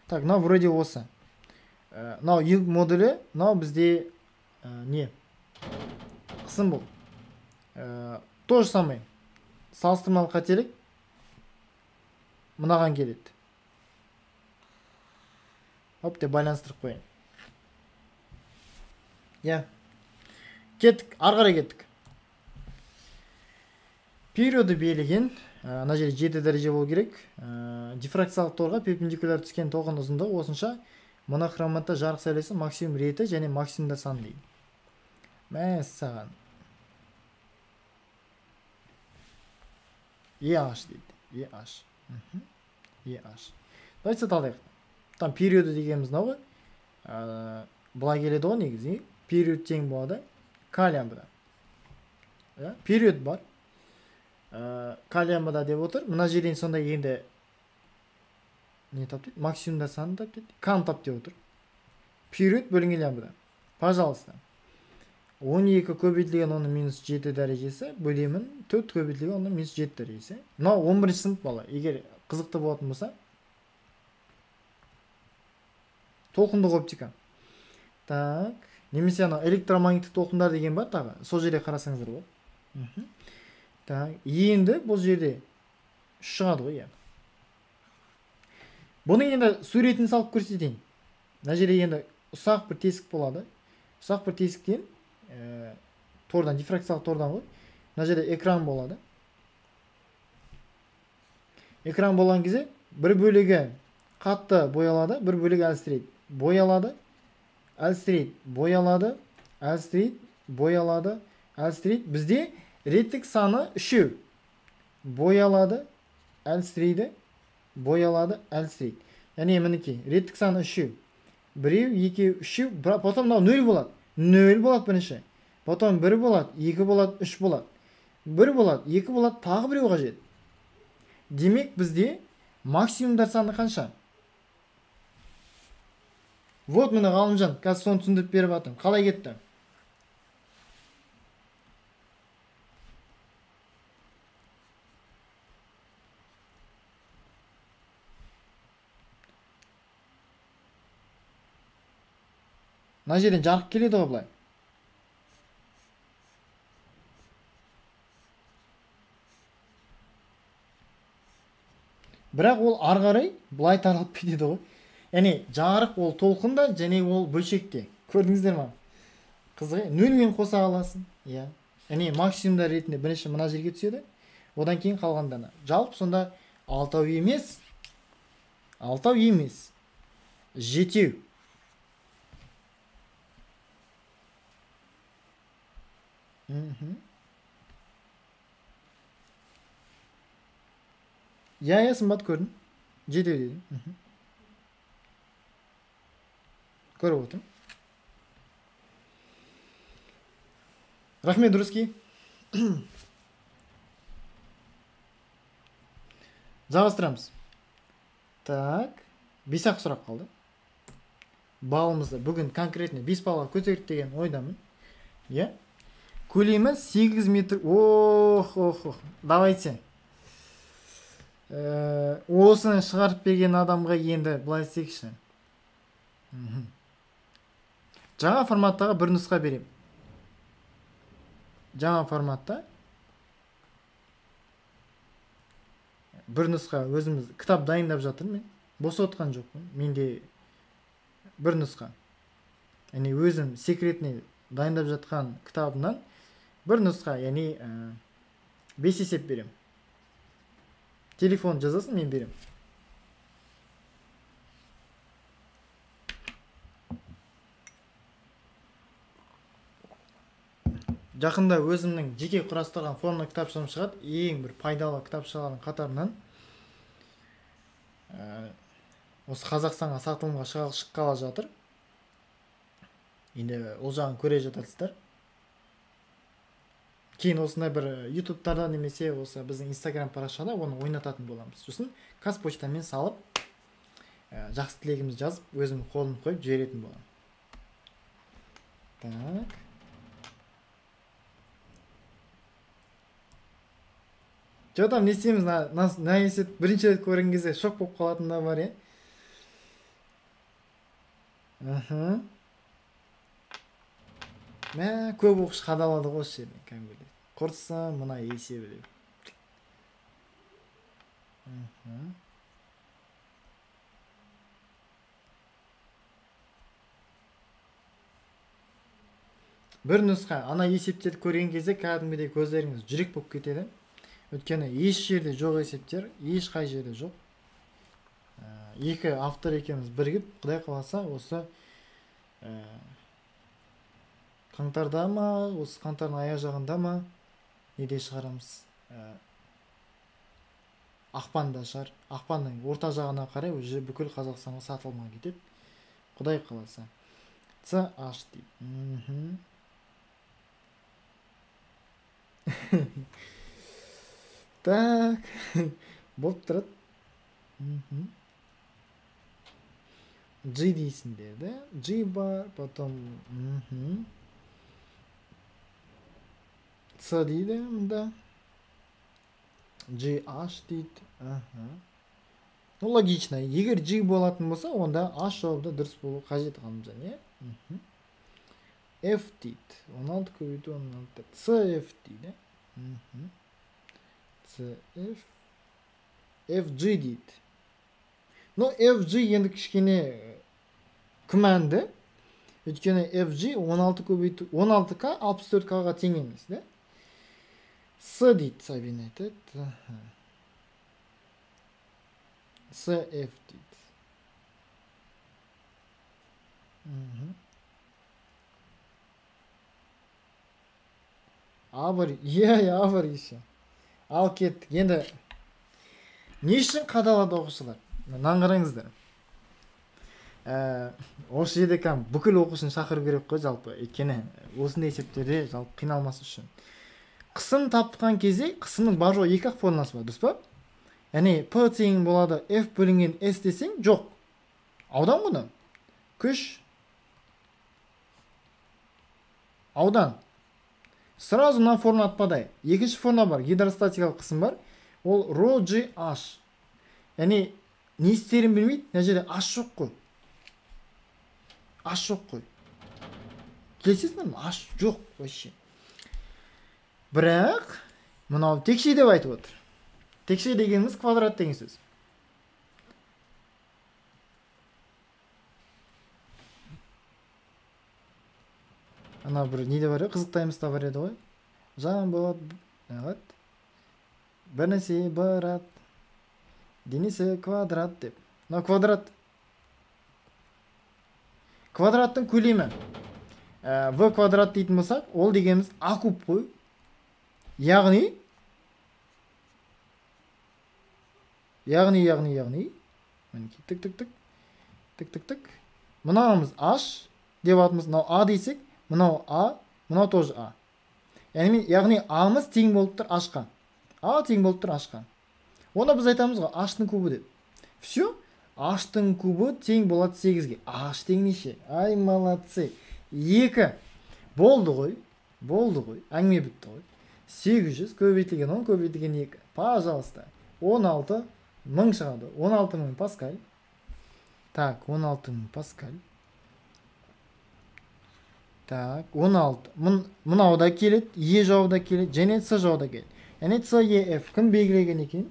S1: Так, мынау вроде осы. Мынау ю модулі, мынау бізде не? Қысым бұл. То же самое. Салыстырмалы қателік мынаған келеді. Оп, деп байланыстырып қойын. Кеттік, арғара кеттік. Периоды берілген, мына жерде 7 дәреже болу керек. Дифракциялық торға перпендикуляр түскен тоғын ұзындығы осынша монохроматта жарық сәулесі максимум реті және максимумда сан дейді. Мәссаған. EH дейді. EH. Давайте талдайық. Там периоды дегеніміз мынау ғой. Бұлай келеді ғой негізі. Период тең болады. Калямбыда. Период бар. Калямбыда деп отыр. Мына жерден сонда енді не тап дейді? Максимумда сан тап дейді. Кан тап деп отыр. Период бөлінген лямбыда. Пожалуйста. 12 көбейтілген оның минус 7 дәрежесі бөлемін 4 көбейтілген оның минус 7 дәрежесі. Мынау 11 сынып бала. Егер қызықты болатын болса. Толқындық оптика. Так. Немесе ана электромагниттік толқындар деген бар тағы. Сол жерде қарасаңыздар болады. Так. Енді бұл жерде шығады ғой. Бұның енді суретін салып көрсетейін. Мына жерде енді ұсақ бір тесік болады. Ұсақ бір тесіктен тордан, дифракциялық тордан ғой. Мына жерде экран болады. Экран болған кезде бір бөлігі қатты боялады, бір бөлігі әлсірейді. Боялады, әлсірейді, боялады, әлсірейді, боялады, әлсірейді. Бізде реттік саны 3. Боялады, әлсірейді, боялады, әлсірейді. Яғни мінекей, реттік саны 3. 1, 2, 3, потом 0 болады. 0 болады бірінші. Потом 1 болады, 2 болады, 3 болады. 1 болады, 2 болады, тағы біреу қажет. Демек бізде максимумдар саны қанша? Вот міне Ғалымжан, қазір соны түсіндіріп беріп жатырмын. Қалай кетті? Мына жерден жарық келеді ғой былай. Бірақ ол ары қарай былай таралып кетеді ғой. Яғни жарық ол толқында және ол бөлшекте. Көрдіңіздер ма? Қызық, 0-мен қоса аласың. Яғни максимумдар ретінде бірінші мына жерге түседі. Одан кейін қалғандана. Жалпы сонда 6 емес. 6 емес. 7. Сымбат көрдім. 7 дедім. Көріп отырмын. Рахмет, Русский. Жалғастырамыз. Так. 5-ақ сұрақ қалды. Балымызды бүгін конкретно 5 балға көтеріп деген ойдамын. Көлемі 8 метр. Давайте. Осыны шығарып берген адамға енді былай істейікші. Жаңа форматтағы бір нұсқа берем. Жаңа форматта бір нұсқа өзіміз кітап дайындап жатырмын мен. Бос отқан жоқпын. Менде бір нұсқа. Яғни өзім секретный дайындап жатқан кітабынан бір нұсқа, яғни 5 есеп берем. Телефон жазасын, мен берем. жақында өзімнің жеке құрастырған форма кітапшам шығады. Ең бір пайдалы кітапшалардың қатарынан осы Қазақстанға сатылымға шыққалы жатыр. Енді ол жағын көре жатарсыздар. Кейін осындай бір ютубтарда немесе осы біздің инстаграм парақшада оны ойнататын боламыз. Сосын қазпочтамен салып, жақсы тілегімізді жазып, өзім қолын қойып жіберетін боламын. Так. Жоқтам, не істейміз, на есет бірінші рет көрген кезде шок болып қалатын да бар, Мә, көп оқыш қадалады ғой осы жерден, кәдімгідей. Құртса, мына есебі деп. Бір нұсқа, ана есептерді көрген кезде кәдімгідей көздеріңіз жүрек болып кетеді. Өйткені еш жерде жоқ есептер, еш қай жерде жоқ. Екі автор екеуміз бірігіп, Құдай қаласа, осы қаңтарда ма, осы қаңтардың аяқ жағында ма, неде шығарамыз? Ақпанда шығар. Ақпанның орта жағына қарай уже бүкіл Қазақстанға сатылымға кетеді. Құдай қаласа. CH дейді. Так, болып тұрады. G дейсіңдер, да? G бар, потом C дейді, мұнда. GH дейді. Ну, логично. Егер G болатын болса, онда H жауабы дұрыс болу қажет ғалымжан, е? F дейді. 16 көбейту 16. CF дейді. CF. FG дейді. Но FG енді кішкене күмәнді. Өйткені FG 16 көбейту 16К 64К-ға тең емес, да? C дейді, Сабин айтады. CF дейді. А бар, А бар еще. Ал кеттік. Енді не үшін қадалады оқушылар? Наңғырыңыздар. Осы жерде бүкіл оқушыны шақыру керек қой жалпы. Өйткені осындай есептерде жалпы қиналмас үшін. Қысым тапқан кезде қысымның бар жоғы екі ақ формуласы бар, дұрыс па? Яғни P тең болады F бөлінген S десең, жоқ. Аудан ғына. Күш. Аудан. Сразу на формула атпадай. Екінші формула бар, гидростатикалық қысым бар. Ол ρGH. Яғни не істерін білмейді, мына жерде H жоқ қой. H жоқ қой. Келесесіңдер ме? H жоқ вообще. Бірақ мынау текше деп айтып отыр. Текше дегеніміз квадрат деген сөз. Ана бір неде бар, қызықтаймызда бар еді ғой. Жан болады, бір нәрсе барат, денесі квадрат деп. Мына квадрат. Квадраттың көлемі v квадрат дейтін болсақ, ол дегеніміз a куб қой. Яғни тік. Мынауымыз h деп атымыз, мынау a дейсек, мынау a, мынау тоже a. Яғни a-мыз тең болып тұр h-қа. A тең болып тұр h-қа. Оны біз айтамыз ғой, h-тың кубы деп. Все, h-тың кубы тең болады 8-ге. h тең неше? Ай, молодцы. 2. Болды ғой. Әңгіме бітті ғой. 800 көбейтілген 10 көбейтілген 2. Пожалуйста. 16 мың шығады. 16 мың паскаль. Так, 16 мың паскаль. Так, 16. Мынау да келеді, Е жауабы да келеді, және С жауабы да келеді. Яғни CEF кім белгілеген екен?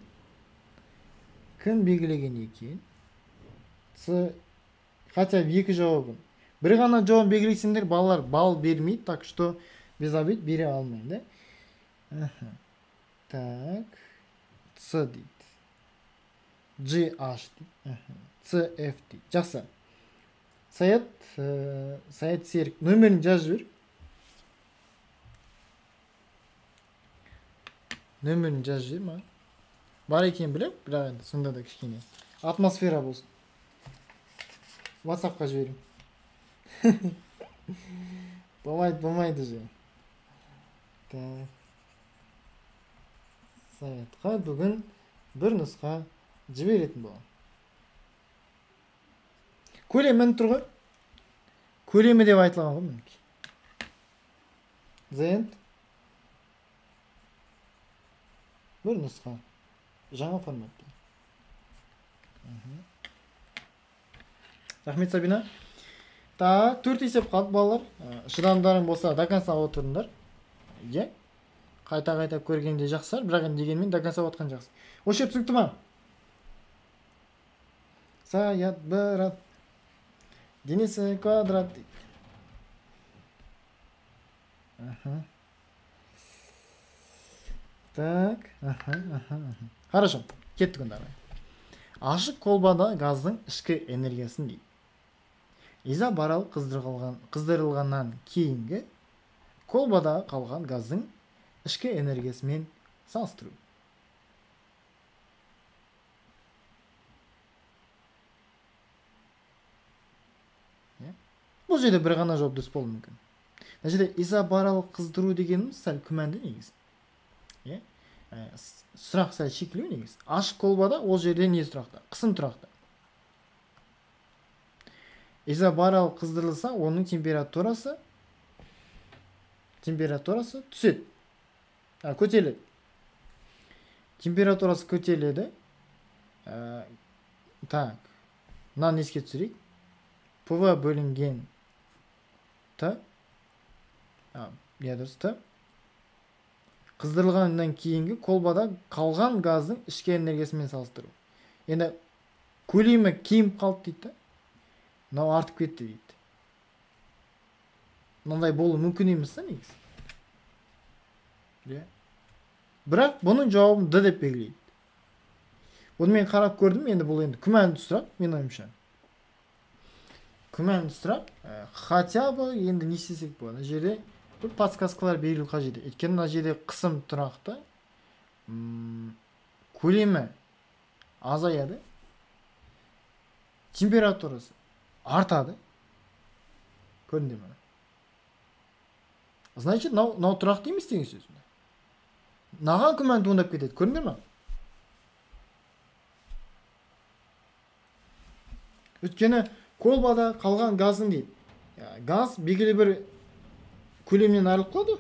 S1: Хотя екі жауабын. Бір ғана жауабын белгілесеңдер, балалар бал бермейді, так что без обид бере алмайды. Так, С дейді. GH дейді. CF дейді. Жақсы. Саят Серік, нөмірін жазып жібер. Нөмірін жазып жібер ма? Бар екен білем, бірақ енді сонда да кішкене атмосфера болсын. WhatsApp-қа жіберейін. Болмайды же. Так. Саятқа бүгін бір нұсқа жіберетін болам. Көлемін тұр ғой. Көлемі деп айтылған ғой мінекей. Зент. Бір нұсқа. Жаңа форматта. Рахмет, Сабина. Та, 4 есеп қалды балалар. Шыдамдарың болса, до конца отырыңдар. Е? Қайта көргенде жақсылар, бірақ енді дегенмен до конца отқан жақсы. Осы түсінікті ма? Саят брат. Денесі квадрат дейді. Так, Хорошо, кеттік онда. Ашық колбада газдың ішкі энергиясын дейді. Изобарал қыздырылғаннан кейінгі колбада қалған газдың ішкі энергиясымен салыстыру. Бұл жерде бір ғана жауап дұрыс болуы мүмкін. Мына жерде изобарал қыздыру дегеніміз сәл күмәнді негізі. Сұрақ сәл шекілеу негізі. Ашық колбада ол жерде не сұрақта? Қысым тұрақта. Изобарал қыздырылса, оның температурасы түседі. Көтеріледі. Температурасы көтеріледі. Так. Мынаны еске түсірейік. ПВ бөлінген Т. Дұрыс Т. Қыздырылғаннан кейінгі колбада қалған газдың ішкі энергиясымен салыстыру. Енді көлемі кеміп қалды дейді. Мынау артып кетті дейді. Мынандай болу мүмкін емес негізі. Бірақ бұның жауабын Д деп белгілейді. Оны мен қарап көрдім, енді бұл енді күмәнді сұрақ, мен ойымша. Күмәнді сұрақ, хотя бы енді не істесек болады. Мына жерде бір подсказкалар берілу қажет. Өйткені мына жерде қысым тұрақты, көлемі азаяды, температурасы артады. Көрдіңдер ме? Значит, мынау тұрақты емес деген сөз. Наған күмән туындап кетеді, көрдіңдер ме? Өйткені колбада қалған газың дейді. Газ белгілі бір көлемнен айырылып қалады.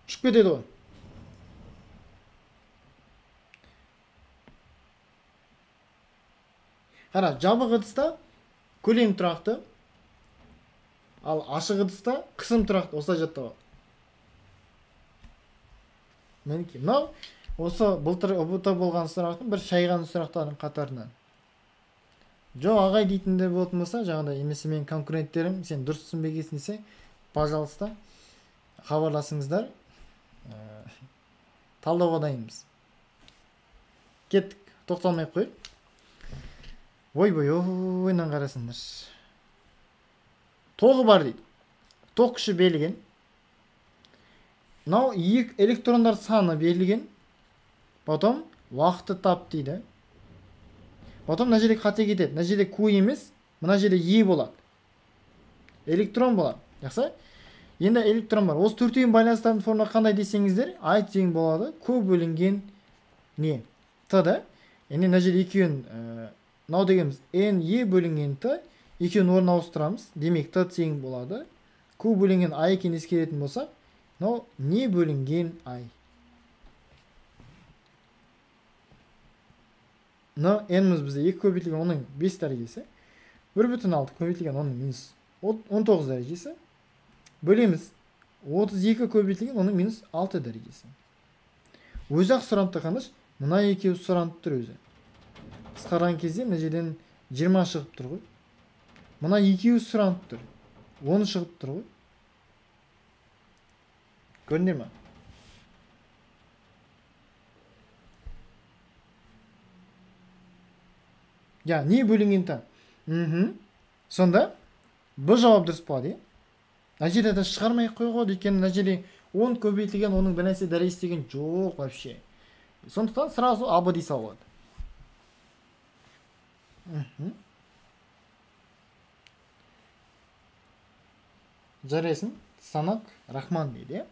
S1: Ұшып кетеді ғой. Қара, жабық ыдыста көлем тұрақты, ал ашық ыдыста қысым тұрақты. Осылай жаттап ал. Мінекей, мынау осы былтыр ұбт болған сұрақтың бір шайған сұрақтардың қатарынан. Жо, ағай дейтінде болатын болса, жаңағыдай емесі мен конкуренттерім, сен дұрыс түсінбегесін десе, пожалуйста, хабарласыңыздар. Талдауға дайынбыз. Кеттік, тоқталмай қойып. Ойнан қарасыңдар. Тоғы бар дейді. Тоқ күші берілген. Мынау электрондар саны берілген. Потом уақыты тап дейді. Потом мына жерде қате кетеді. Мына жерде Q емес, мына жерде E болады. Электрон болады. Жақсы? Енді электрон бар. Осы төртеуін байланыстардың форма қандай десеңіздер, I тең болады. Q бөлінген не? Т да. Енді мына жерде екеуін мынау дегеніміз N E бөлінген Т, екеуін орнына ауыстырамыз. Демек Т тең болады. Q бөлінген I екенін ескеретін болсақ, мынау не бөлінген I. Но n-міз бізде 2 көбейтілген оның 5 дәрежесі. 1,6 көбейтілген оның минус 19 дәрежесі. Бөлеміз 32 көбейтілген оның минус 6 дәрежесі. Өзі-ақ сұранып тұрғаныш, мына екеуі сұранып тұр өзі. Қысқарған кезде мына жерден 20 шығып тұр ғой. Мына екеуі сұранып тұр. 10 шығып тұр ғой. Көрдіңдер ме? Не бөлінген та? Сонда, бұл жауап дұрыс болады. Мына жерде де шығармай қойғод, өйткені мына жерде 10 көбейтілген оның бір нәрсе дәрежесі деген жоқ вообще. Сондықтан сразу аб дей салады. Жарайсың, Санақ Рахман дейді,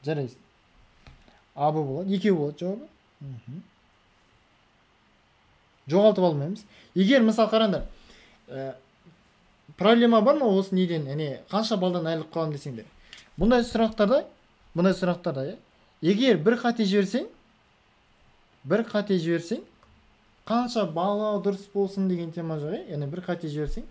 S1: жарайсың. Абы болады, екеу болады жауабы. Жоғалтып алмаймыз. Егер мысал қараңдар, проблема бар ма осы неден, қанша балдан айырылып қалам десеңдер. Бұндай сұрақтарда, егер бір қате жіберсең, қанша бала дұрыс болсын деген тема жоқ, яғни бір қате жіберсең,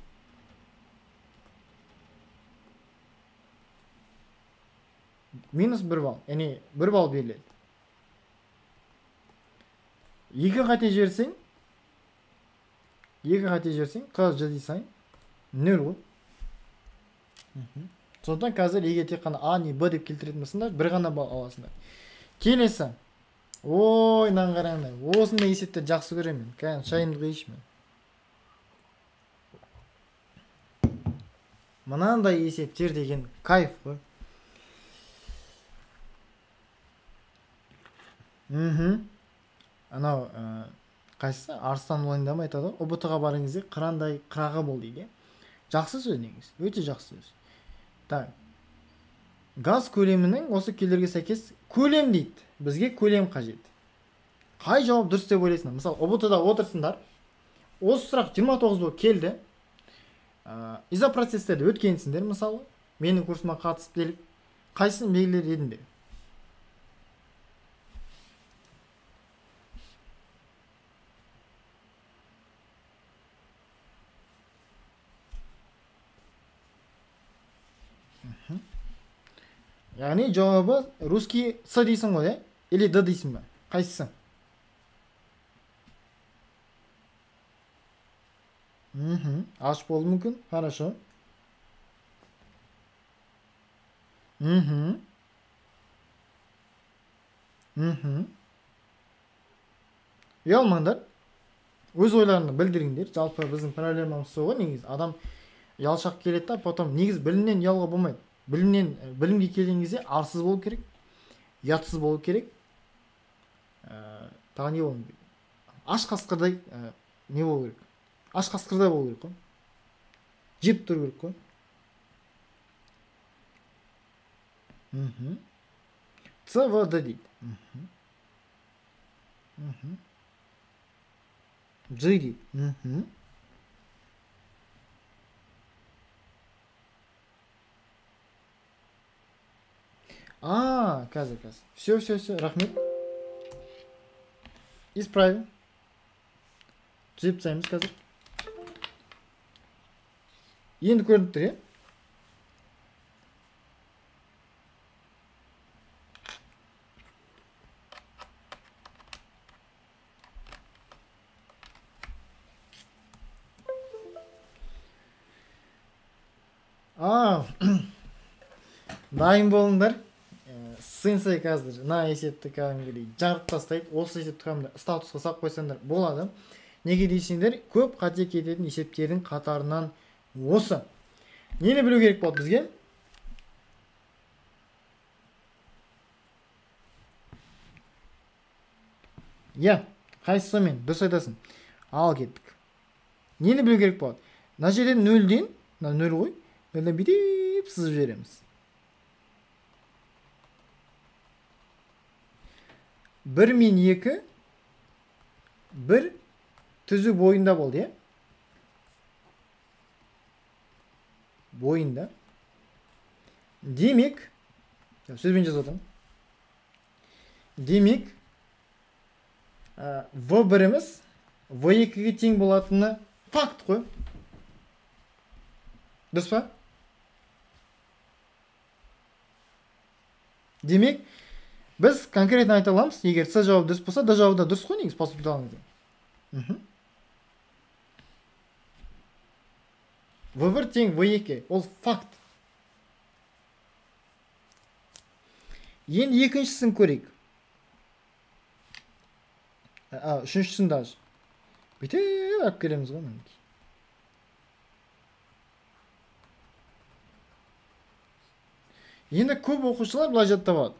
S1: минус 1 балл, яғни 1 балл беріледі. Екі қате жіберсең, қыз жази сайын 0 ғой. Сондықтан қазір егер тек қана А не Б деп келтіретін болсаңдар, бір ғана балл аласыңдар. Келесі. Ойнан қараңдар. Осындай есептер жақсы көремін. Кән шайымды қойшы мен. Мынандай есептер деген кайф қой. Анау қайсысы? Арыстан ойындама айтады. ұбт-ға барыңызде қырандай қырағы бол дейді. Жақсы сөз негізі. Өте жақсы сөз. Так. Газ көлемінің осы келерге сәйкес көлем дейді. Бізге көлем қажет. Қай жауап дұрыс деп ойлайсыңдар? Мысалы, ұбт-да отырсыңдар. Осы сұрақ 29 болып келді. Изопроцестерді өткенсіңдер, мысалы. Менің курсыма қатысып келіп, қайсысын белгілер едіңдер? Яғни жауабы русский С дейсің ғой, или Д дейсің ба? Қайсысы? Аш болу мүмкін. Хорошо. Ұялмаңдар. Өз ойларыңды білдіріңдер. Жалпы біздің проблемамыз сол ғой, негізі. Адам ұялшақ келеді да, потом негізі білімнен ұялға болмайды. Білімге келген кезде арсыз болу керек, ұятсыз болу керек. Тағы не болу керек? Аш қасқырдай не болу керек? Аш қасқырдай болу керек қой. Жеп тұру керек қой. ЦВД дейді. Ж дейді. Қазір. Все, рахмет. Исправим. Түзеп тастаймыз қазір. Енді көрініп тұр, Дайын болыңдар. Сенсей қазір мына есепті кәдімгідей жарып тастайды. Осы есепті кәдімгі статусқа салып қойсаңдар болады. Неге дейсіңдер? Көп қате кететін есептердің қатарынан осы. Нені білу керек болды бізге? Қайсысы мен? Дұрыс айтасың. Ал кеттік. Нені білу керек болады? Мына жерден 0-ден, мына 0 ғой, мына бүйтіп сызып жібереміз. 1 мен 2 1 түзу бойында болды, бойында. Демек, сөзбен жазып отырмын. Демек, В1-іміз В2-ге тең болатыны факт қой. Дұрыс па? Демек, біз конкретно айта аламыз, егер С жауабы дұрыс болса, Д жауабы да дұрыс қой, негіз поступиталыңызда. В1 тең В2, ол факт. Енді екіншісін көрейік. Үшіншісін даже. Бүйтіп әп келеміз ғой. Енді көп оқушылар былай жаттап алады.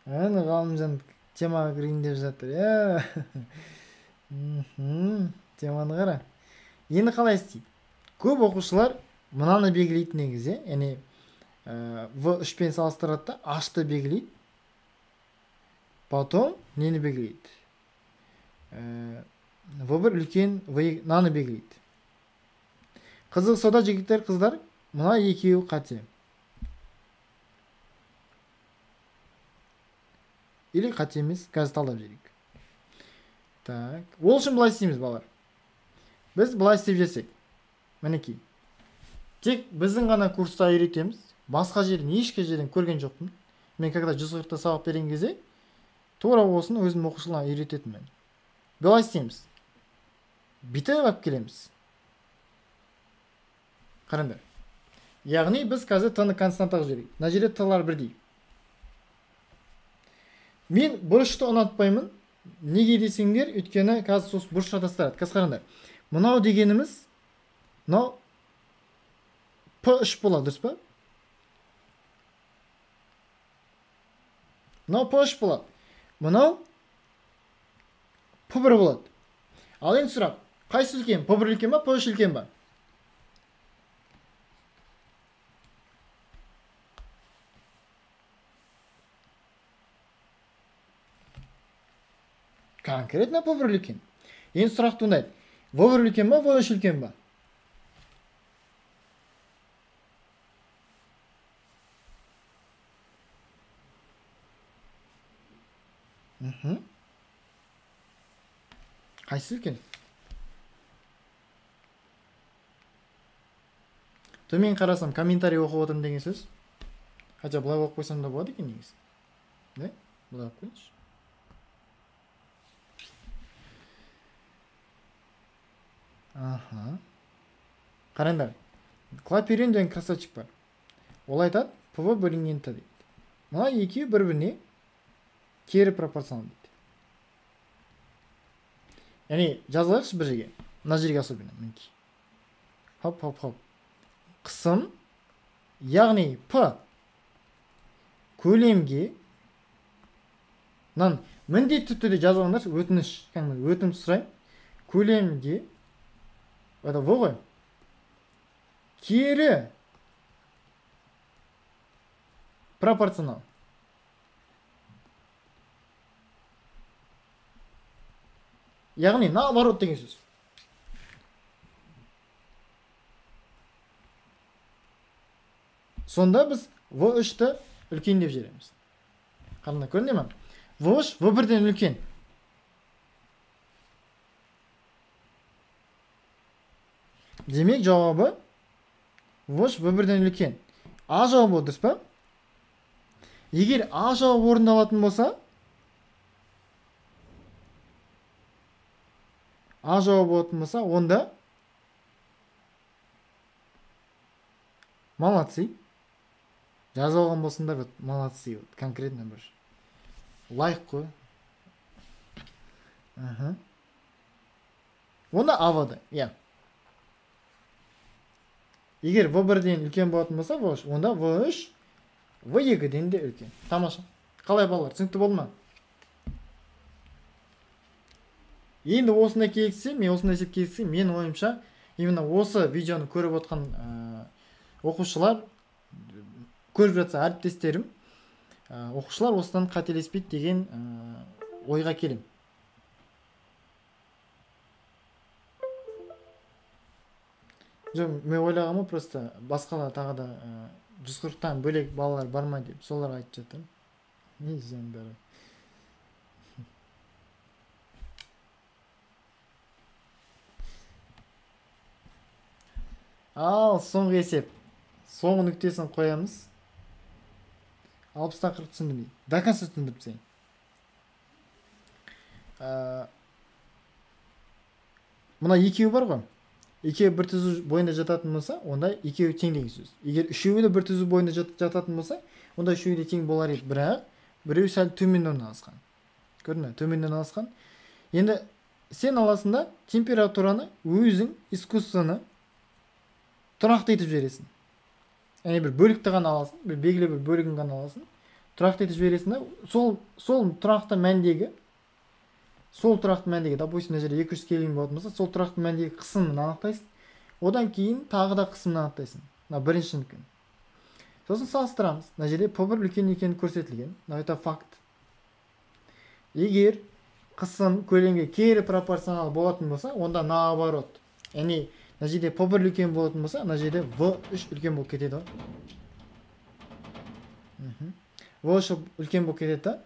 S1: Әні ғалымжан темаға кірейін деп жатыр. Теманы қара. Енді қалай істейді? Көп оқушылар мынаны белгілейді негізі. Яғни V3 пен салыстырады да H-ты белгілейді. Потом нені белгілейді? V1 үлкен V2 наны белгілейді. Қызық сода жігіттер, қыздар, мына екеуі қате. Или қате емес, қазір талдап жіберейік. Так, ол үшін былай істейміз, балалар. Біз былай істеп жүрсек. Мінекей. Тек біздің ғана курста үйретеміз. Басқа жерден, ешқай жерден көрген жоқпын. Мен когда 140-та сабақ берген кезде, тура болсын өзім оқушыларына үйрететінмін. Былай істейміз. Бүйтіп алып келеміз. Қараңдар. Яғни біз қазір t-ны константаға жіберейік. Мына жерде t-лар бірдей. Мен бұрышты ұнатпаймын. Неге десеңдер, өйткені қазір сосы бұрыш шатастырады. Қазір қараңдар. Мынау дегеніміз, мынау P3 болады, дұрыс па? Мынау P3 болады. Мынау P1 болады. Ал енді сұрақ, қайсы үлкен? P1 үлкен ба, P3 үлкен ба? Конкретно P1 үлкен. Енді сұрақ туындайды. V1 үлкен ба, V3 үлкен ба? Қайсы үлкен? Төмен қарасам, комментарий оқып отырмын деген сөз. Хотя былай оқып қойсам да болады екен негізі. Не? Былай оқып қойыңызшы. Қараңдар. Клаперин деген красавчик бар. Ол айтады, PV бөлінген Т дейді. Мына екеуі бір-біріне кері пропорционал дейді. Яғни жазылайықшы бір жерге. Мына жерге особенно. Хоп. Қысым, яғни П көлемге міндетті түрде жазылыңдар, өтінім сұрайын. Көлемге это В ғой. Кері пропорционал. Яғни наоборот деген сөз. Сонда біз V3-ті үлкен деп жібереміз. Қараңдар, көрінді ме? V3 V1-ден үлкен. Демек жауабы V3 V1-ден үлкен. А жауабы дұрыс па? Егер А жауабы орындалатын болса, онда молодцы. Жазып алған болсыңдар, молодцы. Конкретно бір лайк қой. Онда авады. Егер V1-ден үлкен болатын болса, онда V3 V2-ден де үлкен. Тамаша. Қалай балалар, түсінікті болды ма? Енді осындай кезіксе, мен ойымша, именно осы видеоны көріп отқан оқушылар, көріп жатса әріптестерім, оқушылар осыдан қателеспейді деген ойға келем. Мен ойлағанмын, просто басқалар тағы да 140-тан бөлек балалар бармай деп, соларға айтып жатырмын. Не жандары. Ал, соңғы есеп. Соңғы нүктесін қоямыз. 60-тан 40 түсіндірмей. До конца түсіндіріп сен. Мына екеуі бар ғой. Екеуі бір түзу бойында жататын болса, онда екеуі тең деген сөз. Егер үшеуі де бір түзу бойында жататын болса, онда үшеуі де тең болар еді. Біреуі сәл төмен орналасқан. Көрдің бе? Төмен орналасқан. Енді сен аласың да температураны өзің искусственно тұрақты етіп жібересің. Яғни бір бөлікті ғана аласың, бір белгілі бір бөлігін ғана аласың, тұрақты етіп жібересің да, сол тұрақты мәндегі, допустим, мына жерде 200 кельвин болатын болса, сол тұрақты мәндегі қысымын анықтайсың. Одан кейін тағы да қысымын анықтайсың. Мына бірінші үлкен. Сосын салыстырамыз. Мына жерде P1 үлкен екені көрсетілген. Это факт. Егер қысым көлемге кері пропорционал болатын болса, онда наоборот. Яғни мына жерде P1 үлкен болатын болса, мына жерде V3 үлкен болып кетеді. V3 үлкен болып кетеді.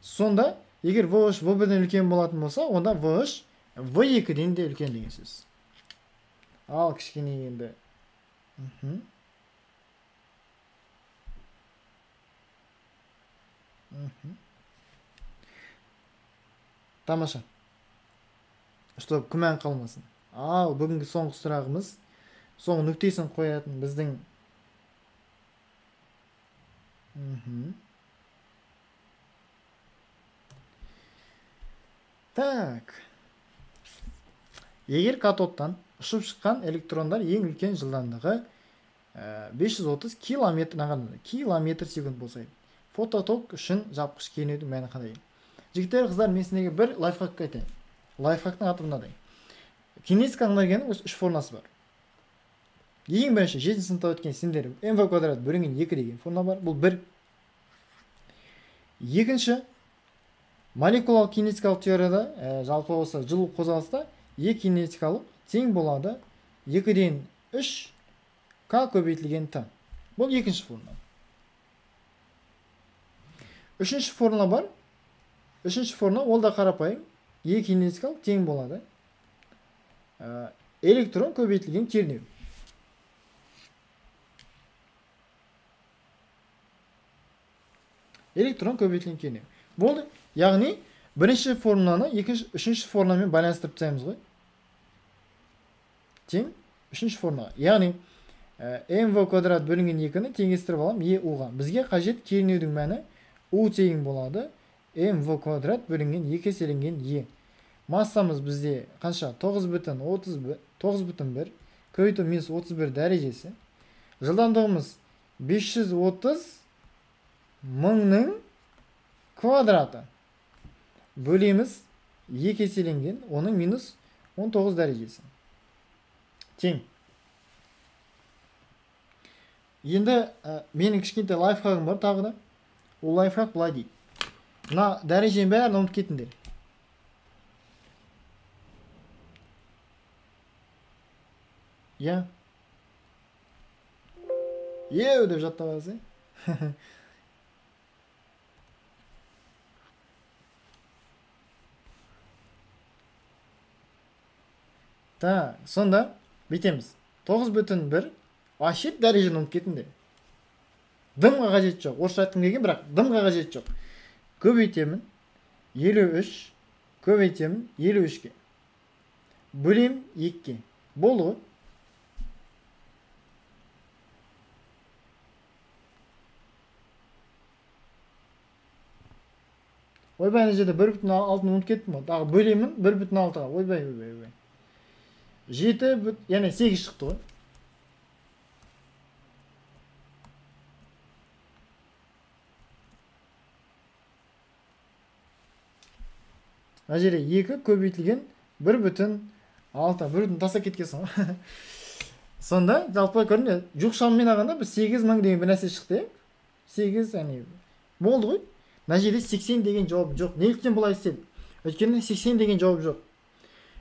S1: Сонда егер V3 V1-ден үлкен болатын болса, онда V3 V2-ден де үлкен деген сөз. Ал кішкене енді. Тамаша. Чтобы күмән қалмасын. Ал бүгінгі соңғы сұрағымыз, соңғы нүктесін қоятын біздің. Так. Егер катодтан ұшып шыққан электрондар ең үлкен жылдамдығы 530 километр секунд болса, фототок үшін жапқыш кенудің мәні қандай? Жігіттер, қыздар, мен сіздерге бір лайфхак айтайын. Лайфхактың аты мынадай. Кинетика энергияның үш формасы бар. Ең бірінші 7 сыныпта өткен сендер mv квадрат бөлінген 2 деген форма бар. Бұл бір. Екінші, молекулалық кинетикалық теорияда, жалпы осы жылу қозғалыста E кинетикалық тең болады 2-ден 3 К көбейтілген Т. Бұл екінші формула. Үшінші формула бар. Үшінші формула ол да қарапайым. E кинетикалық тең болады электрон көбейтілген кернеу. Электрон көбейтілген кернеу. Болды. Яғни бірінші формуланы үшінші формуламен байланыстырып тастаймыз ғой. Тең үшінші формула. Яғни mv квадрат бөлінген 2-ні теңестіріп алам EU-ға. Бізге қажет кернеудің мәні U тең болады mv квадрат бөлінген 2 еселенген E. Массамыз бізде қанша? 9,1 көбейту минус 31 дәрежесі. Жылдамдығымыз 530 мыңның квадраты. Бөлеміз 2 еселенген, оның минус 19 дәрежесі. Тең. Енді менің кішкентай лайфхагым бар тағы да. Ол лайфхак былай дейді. Мына дәреженің бәрін ұмытып кетіңдер. Я. Еу деп жаттап аласың. Так, сонда бүйтеміз. 9,1 вообще дәрежені ұмытып кетіңдер. Дымға қажет жоқ. Орысша айтқым келген, бірақ дымға қажет жоқ. Көбейтемін 53, көбейтемін 53-ке. Бөлем 2-ке. Болды ғой. Ойбай, ана жерде 1,6-ны ұмытып кеттім ғой. Дағы бөлемін 1,6-ға. Ойбай. 7, яғни 8 шықты ғой. Ана жерде 2 көбейтілген 1,6 тастап кеткенсің ғой. Сонда жалпы көріне жоқ шаммен алғанда біз 8,000 деген бір нәрсе шықты. 8, яғни болды ғой. Мына жерде 80 деген жауап жоқ. Неліктен бұлай істедім? Өйткені 80 деген жауап жоқ.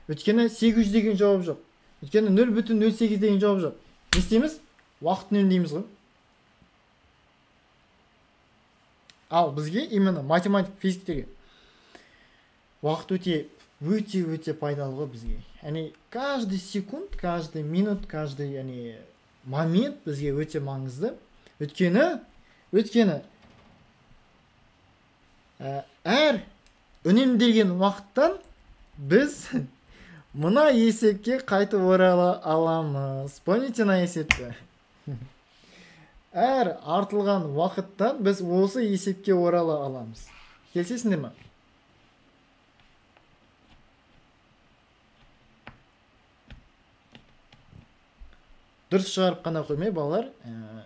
S1: Өйткені 800 деген жауап жоқ. Өйткені 0,08 деген жауап жоқ. Не істейміз? Уақытын үнемдейміз ғой. Ал бізге именно математик, физиктерге уақыт өте пайдалы ғой бізге. Яғни каждый секунд, каждый минут, каждый момент бізге өте маңызды. Өйткені әр үнемделген уақыттан біз мына есепке қайтып орала аламыз. Помните на есепті? Әр артылған уақыттан біз осы есепке орала аламыз. Келсесіңдер ме? дұрыс шығарып қана қоймай балалар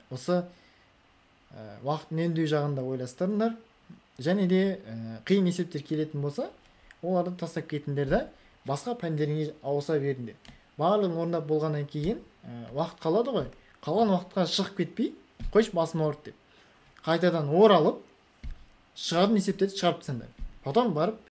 S1: осы уақыт үнемдеу жағында ойластырыңдар. Және де қиын есептер келетін болса, оларды тастап кетіңдер да басқа пәндеріңе ауыса беріңдер. Барлығын орындап болғаннан кейін уақыт қалады ғой. Қалған уақытқа шығып кетпей, қойшы басым ауырды деп. Қайтадан оралып, шығатын есептерді шығарып тастаңдар. Потом барып